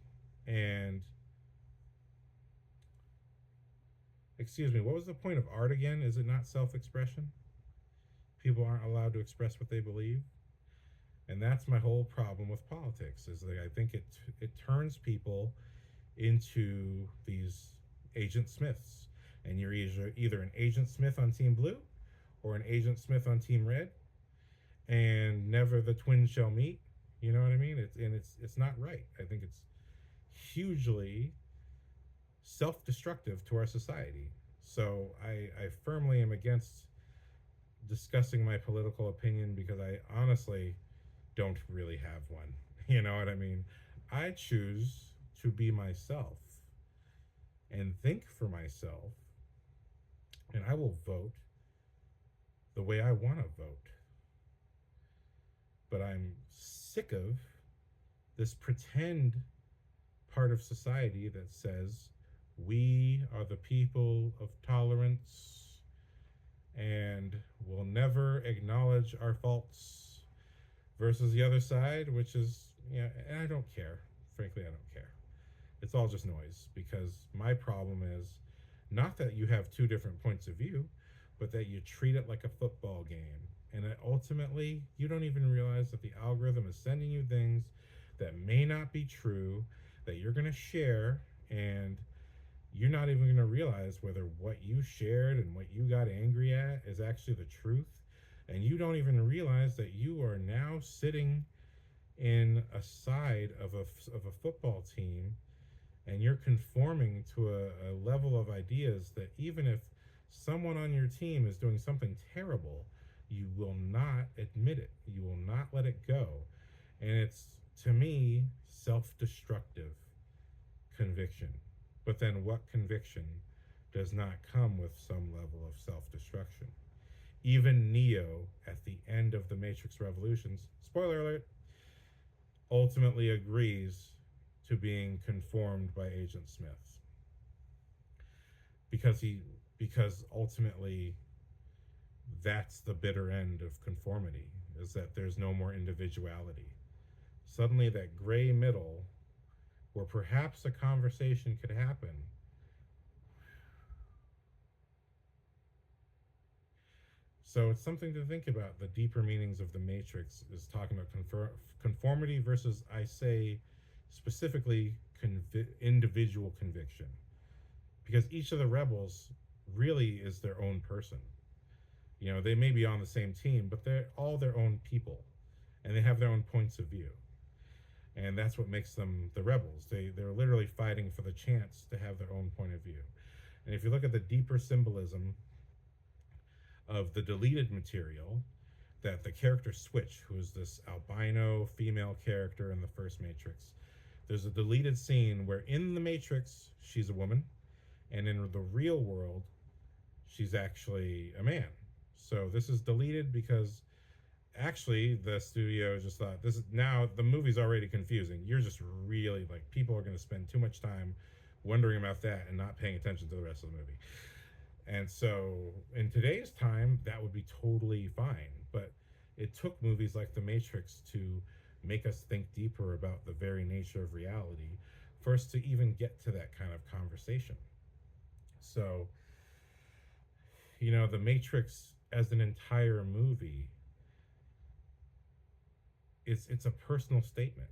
and excuse me, what was the point of art again? Is it not self-expression? People aren't allowed to express what they believe. And that's my whole problem with politics, is that I think it turns people into these Agent Smiths. And you're either an Agent Smith on Team Blue or an Agent Smith on Team Red, and never the twins shall meet. You know what I mean? It's not right. I think it's hugely self-destructive to our society. So I firmly am against discussing my political opinion because I honestly don't really have one. You know what I mean? I choose to be myself and think for myself, and I will vote the way I want to vote. But I'm sick of this pretend part of society that says we are the people of tolerance and will never acknowledge our faults versus the other side, which is, yeah, and I don't care. Frankly, I don't care. It's all just noise because my problem is not that you have two different points of view, but that you treat it like a football game. And that ultimately, you don't even realize that the algorithm is sending you things that may not be true, that you're going to share, and you're not even going to realize whether what you shared and what you got angry at is actually the truth. And you don't even realize that you are now sitting in a side of a football team and you're conforming to a level of ideas that even if someone on your team is doing something terrible, you will not admit it. You will not let it go. And it's, to me, self-destructive conviction. But then what conviction does not come with some level of self-destruction? Even Neo, at the end of the Matrix Revolutions, spoiler alert, ultimately agrees to being conformed by Agent Smith. Because ultimately that's the bitter end of conformity, is that there's no more individuality. Suddenly that gray middle where perhaps a conversation could happen. So it's something to think about. The deeper meanings of the Matrix is talking about conformity versus, I say, specifically individual conviction. Because each of the rebels really is their own person. You know, they may be on the same team, but they're all their own people. And they have their own points of view. And that's what makes them the rebels. They're literally fighting for the chance to have their own point of view. And if you look at the deeper symbolism of the deleted material, that the character Switch, who is this albino female character in the first Matrix, there's a deleted scene where in the Matrix, she's a woman, and in the real world, she's actually a man. So this is deleted because actually the studio just thought this is, now the movie's already confusing. You're just really, like, people are going to spend too much time wondering about that and not paying attention to the rest of the movie. And so in today's time, that would be totally fine. But it took movies like The Matrix to make us think deeper about the very nature of reality for us to even get to that kind of conversation. So, you know, The Matrix as an entire movie, it's a personal statement.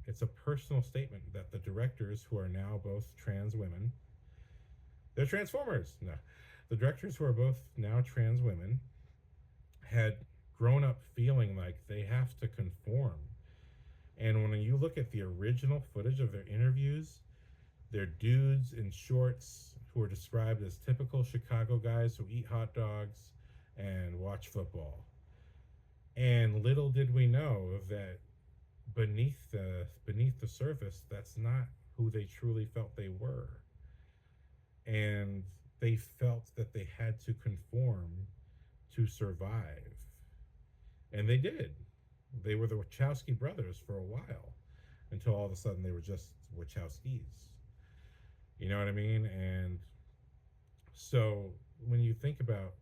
It's a personal statement that the directors, who are now both trans women, they're transformers. No, the directors, who are both now trans women, had grown up feeling like they have to conform. And when you look at the original footage of their interviews, they're dudes in shorts who are described as typical Chicago guys who eat hot dogs and watch football. And little did we know that beneath the surface, that's not who they truly felt they were. And they felt that they had to conform to survive. And they did. They were the Wachowski brothers for a while, until all of a sudden they were just Wachowskis. You know what I mean? And so when you think about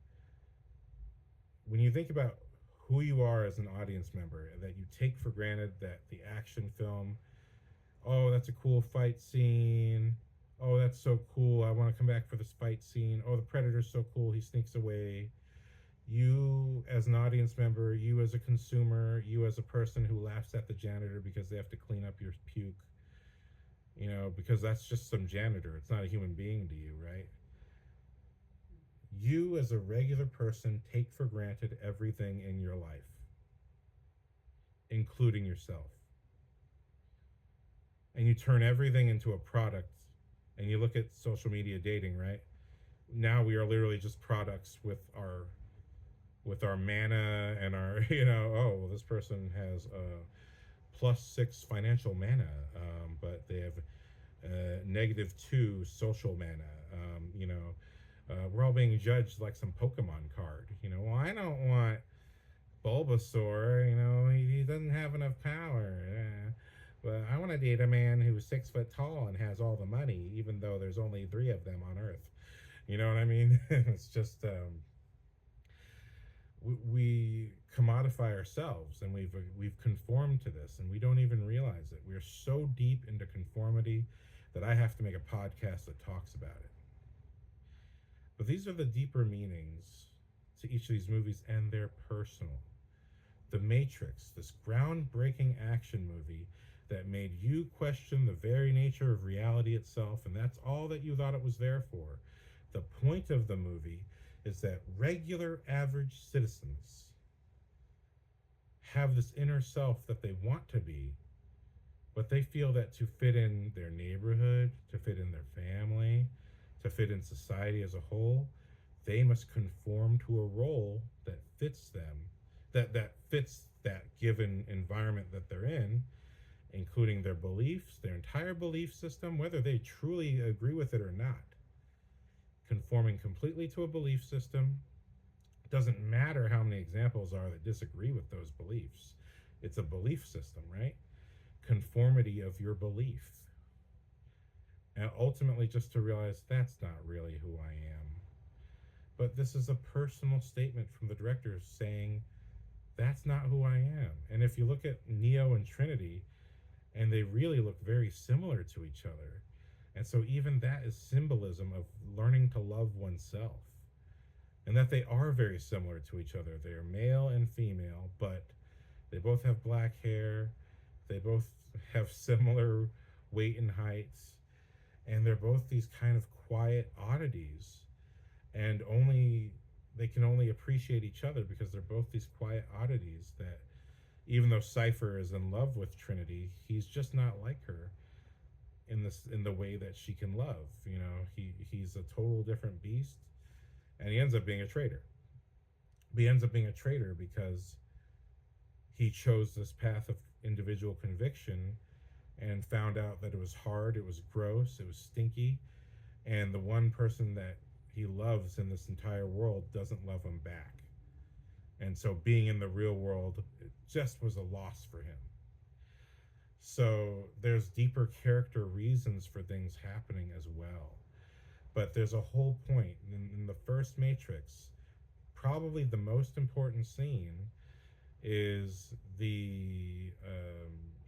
who you are as an audience member, that you take for granted that the action film, oh, that's a cool fight scene, oh, that's so cool, I want to come back for this fight scene, oh, the Predator's so cool, he sneaks away. You as an audience member, you as a consumer, you as a person who laughs at the janitor because they have to clean up your puke, you know, because that's just some janitor, it's not a human being to you, right? You as a regular person take for granted everything in your life, including yourself. And you turn everything into a product. And you look at social media dating, right? Now we are literally just products with our with our mana and our, you know, oh, well, this person has +6 financial mana, but they have -2 social mana. We're all being judged like some Pokemon card. Well, I don't want Bulbasaur. He doesn't have enough power. But I want to date a man who's 6 foot tall and has all the money, even though there's only 3 of them on Earth. You know what I mean? It's just we commodify ourselves, and we've conformed to this, and we don't even realize it. We're so deep into conformity that I have to make a podcast that talks about it. But these are the deeper meanings to each of these movies, and they're personal. The Matrix, this groundbreaking action movie that made you question the very nature of reality itself, and that's all that you thought it was there for. The point of the movie is that regular average citizens have this inner self that they want to be, but they feel that to fit in their neighborhood, to fit in their family, to fit in society as a whole, they must conform to a role that fits them, that fits that given environment that they're in, including their beliefs, their entire belief system, whether they truly agree with it or not. Conforming completely to a belief system. Doesn't matter how many examples are that disagree with those beliefs. It's a belief system, right? Conformity of your belief. And ultimately just to realize that's not really who I am. But this is a personal statement from the director saying that's not who I am. And if you look at Neo and Trinity, and they really look very similar to each other. And so even that is symbolism of learning to love oneself. And that they are very similar to each other. They are male and female, but they both have black hair. They both have similar weight and heights. And they're both these kind of quiet oddities. And they can only appreciate each other because they're both these quiet oddities that even though Cypher is in love with Trinity, he's just not like her in the way that she can love. He's a total different beast, and he ends up being a traitor. He ends up being a traitor because he chose this path of individual conviction and found out that it was hard, it was gross, it was stinky, and the one person that he loves in this entire world doesn't love him back. And so being in the real world, it just was a loss for him. So there's deeper character reasons for things happening as well. But there's a whole point. In the first Matrix, probably the most important scene is the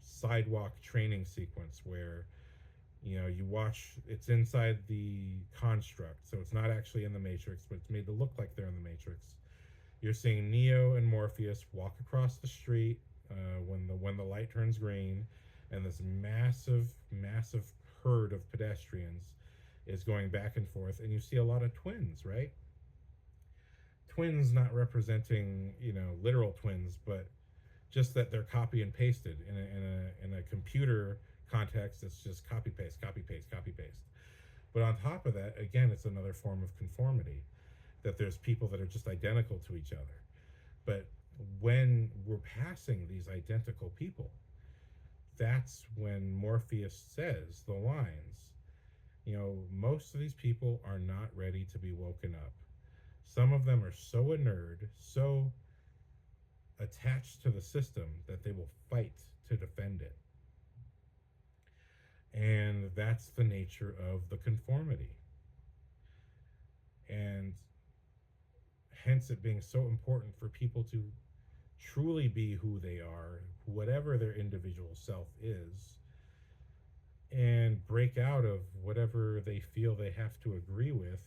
sidewalk training sequence where you watch, it's inside the construct, so it's not actually in the Matrix, but it's made to look like they're in the Matrix. You're seeing Neo and Morpheus walk across the street when the light turns green, and this massive herd of pedestrians is going back and forth, and you see a lot of twins, right? Twins not representing literal twins, but just that they're copy and pasted in a computer context. It's just copy paste, copy paste, copy paste. But on top of that, again, it's another form of conformity, that there's people that are just identical to each other. But when we're passing these identical people, that's when Morpheus says the lines, most of these people are not ready to be woken up. Some of them are so inured, so attached to the system that they will fight to defend it. And that's the nature of the conformity. And hence it being so important for people to truly be who they are, whatever their individual self is, and break out of whatever they feel they have to agree with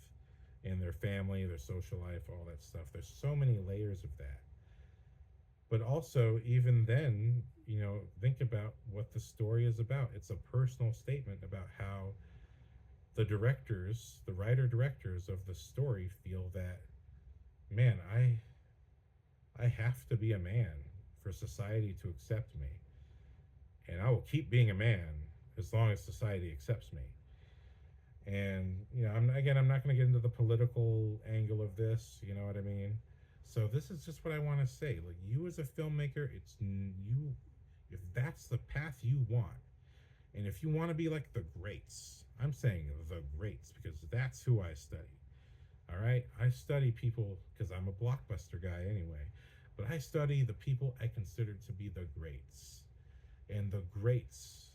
in their family, their social life, all that stuff. There's so many layers of that. But also, even then, think about what the story is about. It's a personal statement about how the writer-directors of the story feel that, man, I have to be a man for society to accept me. And I will keep being a man as long as society accepts me. And, I'm not going to get into the political angle of this, you know what I mean? So this is just what I want to say. Like, you as a filmmaker, you, if that's the path you want, and if you want to be like the greats, I'm saying the greats because that's who I study. All right, I study people because I'm a blockbuster guy anyway, but I study the people I consider to be the greats. And the greats,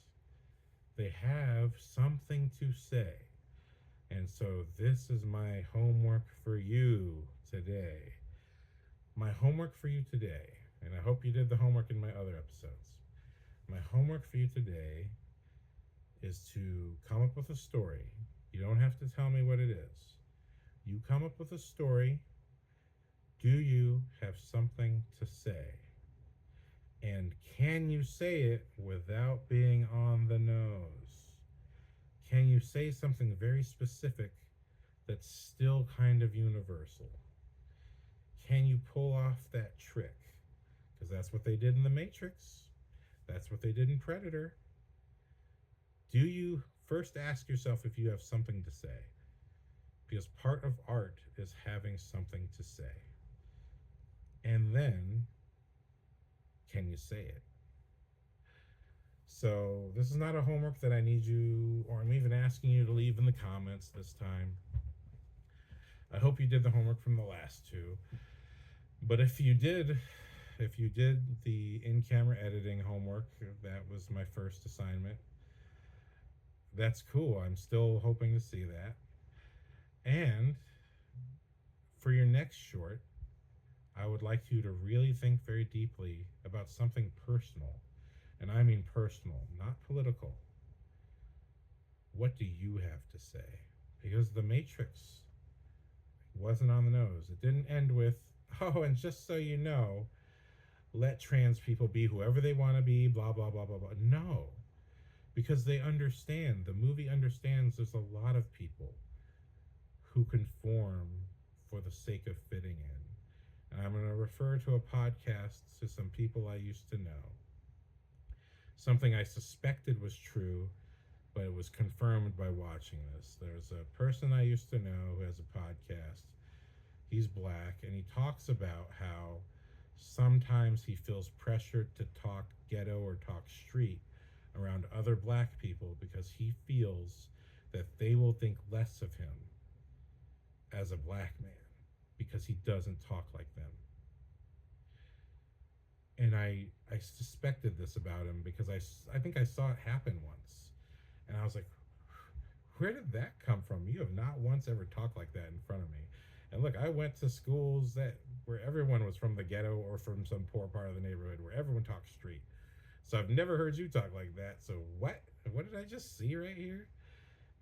they have something to say. And so this is my homework for you today. My homework for you today, and I hope you did the homework in my other episodes. My homework for you today is to come up with a story. You don't have to tell me what it is. You come up with a story. Do you have something to say? And can you say it without being on the nose? Can you say something very specific that's still kind of universal? Can you pull off that trick? Because that's what they did in The Matrix. That's what they did in Predator. Do you first ask yourself if you have something to say? Because part of art is having something to say. And then, can you say it? So, this is not a homework that I need you, or I'm even asking you to leave in the comments this time. I hope you did the homework from the last two. But if you did the in-camera editing homework, that was my first assignment. That's cool. I'm still hoping to see that. And for your next short, I would like you to really think very deeply about something personal. And I mean personal, not political. What do you have to say? Because The Matrix wasn't on the nose. It didn't end with, oh, and just so you know, let trans people be whoever they want to be, blah, blah, blah, blah, blah. No. Because they understand, the movie understands there's a lot of people who conform for the sake of fitting in. And I'm going to refer to a podcast to some people I used to know. Something I suspected was true, but it was confirmed by watching this. There's a person I used to know who has a podcast. He's black, and he talks about how sometimes he feels pressured to talk ghetto or talk street around other black people because he feels that they will think less of him as a black man because he doesn't talk like them. And I suspected this about him because I think I saw it happen once. And I was like, where did that come from? You have not once ever talked like that in front of me. And look, I went to schools where everyone was from the ghetto or from some poor part of the neighborhood where everyone talks street. So I've never heard you talk like that. So what did I just see right here?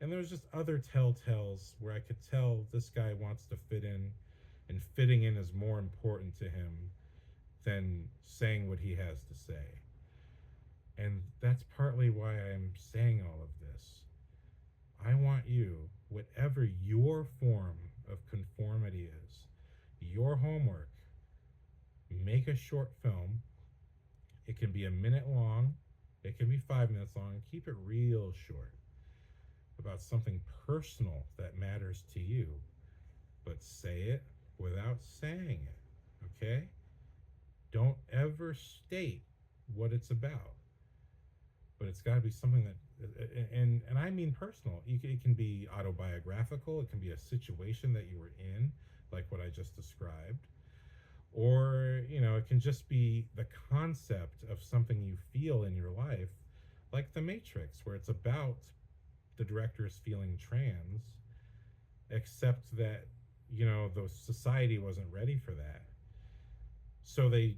And there was just other telltales where I could tell this guy wants to fit in, and fitting in is more important to him than saying what he has to say. And that's partly why I'm saying all of this. I want you, whatever your form of conformity is, your homework, make a short film. It can be a minute long. It can be 5 minutes long. Keep it real short about something personal that matters to you. But say it without saying it, okay? Don't ever state what it's about. But it's got to be something that, and I mean personal. It can be autobiographical. It can be a situation that you were in, like what I just described. Or, it can just be the concept of something you feel in your life, like The Matrix, where it's about the director's feeling trans, except that, the society wasn't ready for that. So they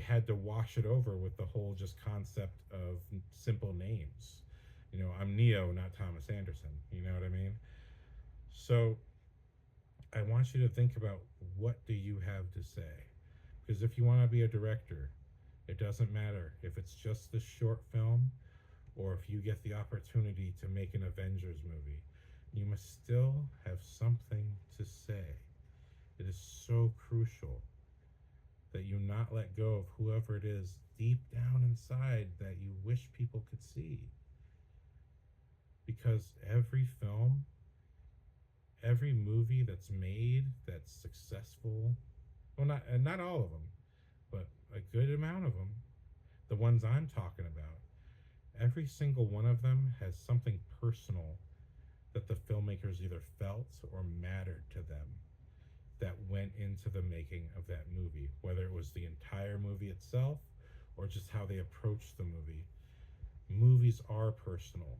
had to wash it over with the whole just concept of simple names. I'm Neo, not Thomas Anderson. You know what I mean? So I want you to think about, what do you have to say? Because if you want to be a director, it doesn't matter if it's just the short film or if you get the opportunity to make an Avengers movie. You must still have something to say. It is so crucial that you not let go of whoever it is deep down inside that you wish people could see. Because every film, every movie that's made that's successful, Well, not all of them, but a good amount of them. The ones I'm talking about, every single one of them has something personal that the filmmakers either felt or mattered to them that went into the making of that movie, whether it was the entire movie itself or just how they approached the movie. Movies are personal.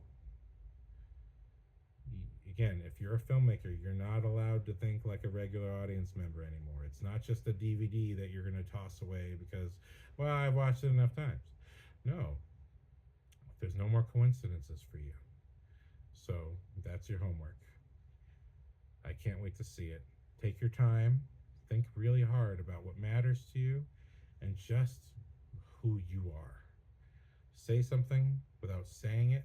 Again, if you're a filmmaker, you're not allowed to think like a regular audience member anymore. It's not just a DVD that you're going to toss away because, well, I've watched it enough times. No, there's no more coincidences for you. So that's your homework. I can't wait to see it. Take your time, think really hard about what matters to you, and just who you are. Say something without saying it,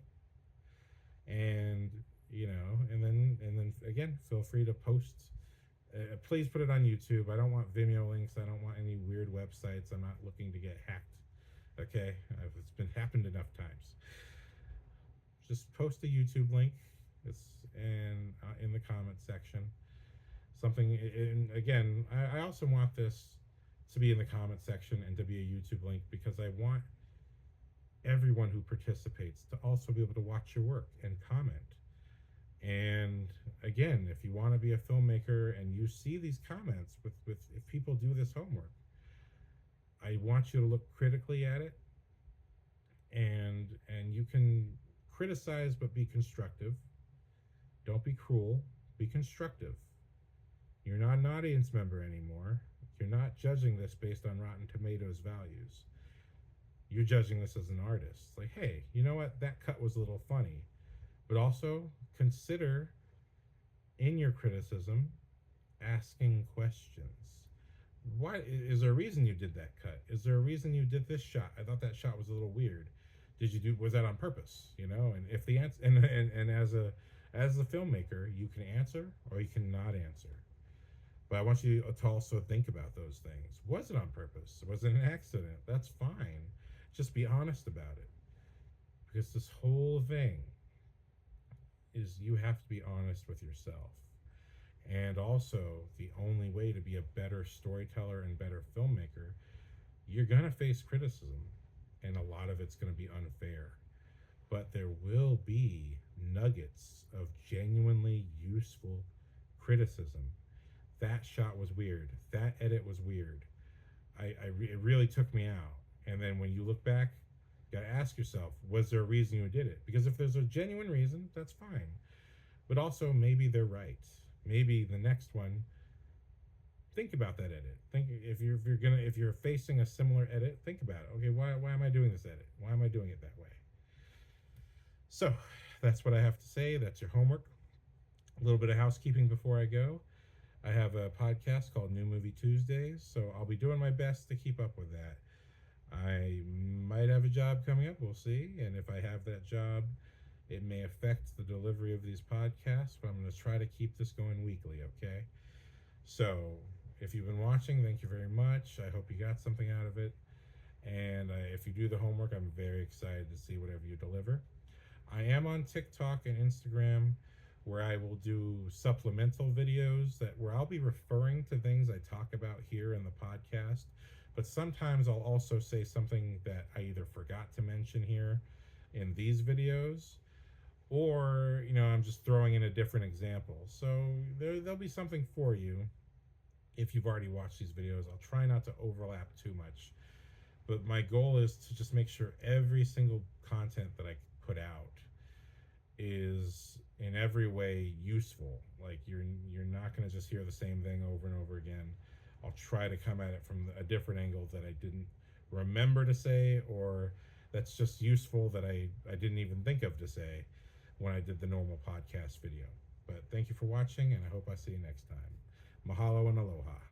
and and then again, feel free to post. Please put it on YouTube. I don't want Vimeo links. I don't want any weird websites. I'm not looking to get hacked. Okay, it's been happened enough times. Just post a YouTube link. It's in the comment section. Something. And again, I also want this to be in the comment section and to be a YouTube link because I want everyone who participates to also be able to watch your work and comment. And again, if you want to be a filmmaker and you see these comments with if people do this homework, I want you to look critically at it, and you can criticize but be constructive. Don't be cruel, be constructive. You're not an audience member anymore. You're not judging this based on Rotten Tomatoes values. You're judging this as an artist. It's like, hey, you know what? That cut was a little funny. But also consider in your criticism asking questions. Why is there a reason you did that cut? Is there a reason you did this shot? I thought that shot was a little weird. Was that on purpose? And if the answer and as a filmmaker, you can answer or you cannot answer. But I want you to also think about those things. Was it on purpose? Was it an accident? That's fine. Just be honest about it. Because this whole thing is you have to be honest with yourself. And also, the only way to be a better storyteller and better filmmaker, you're going to face criticism. And a lot of it's going to be unfair. But there will be nuggets of genuinely useful criticism. That shot was weird. That edit was weird. It really took me out. And then when you look back, you got to ask yourself, was there a reason you did it? Because if there's a genuine reason, that's fine. But also, maybe they're right. Maybe the next one, think about that edit. Think if you're facing a similar edit, think about it. Okay, why am I doing this edit? Why am I doing it that way? So that's what I have to say. That's your homework. A little bit of housekeeping before I go. I have a podcast called New Movie Tuesdays, so I'll be doing my best to keep up with that. I might have a job coming up, we'll see, and if I have that job, it may affect the delivery of these podcasts, but I'm going to try to keep this going weekly, okay? So, if you've been watching, thank you very much. I hope you got something out of it, and if you do the homework, I'm very excited to see whatever you deliver. I am on TikTok and Instagram, where I will do supplemental videos where I'll be referring to things I talk about here in the podcast, but sometimes I'll also say something that I either forgot to mention here in these videos, or I'm just throwing in a different example. So there'll be something for you if you've already watched these videos. I'll try not to overlap too much, but my goal is to just make sure every single content that I put out is in every way useful. Like you're not going to just hear the same thing over and over again. I'll try to come at it from a different angle that I didn't remember to say, or that's just useful that I didn't even think of to say when I did the normal podcast video. But thank you for watching, and I hope I see you next time. Mahalo and aloha.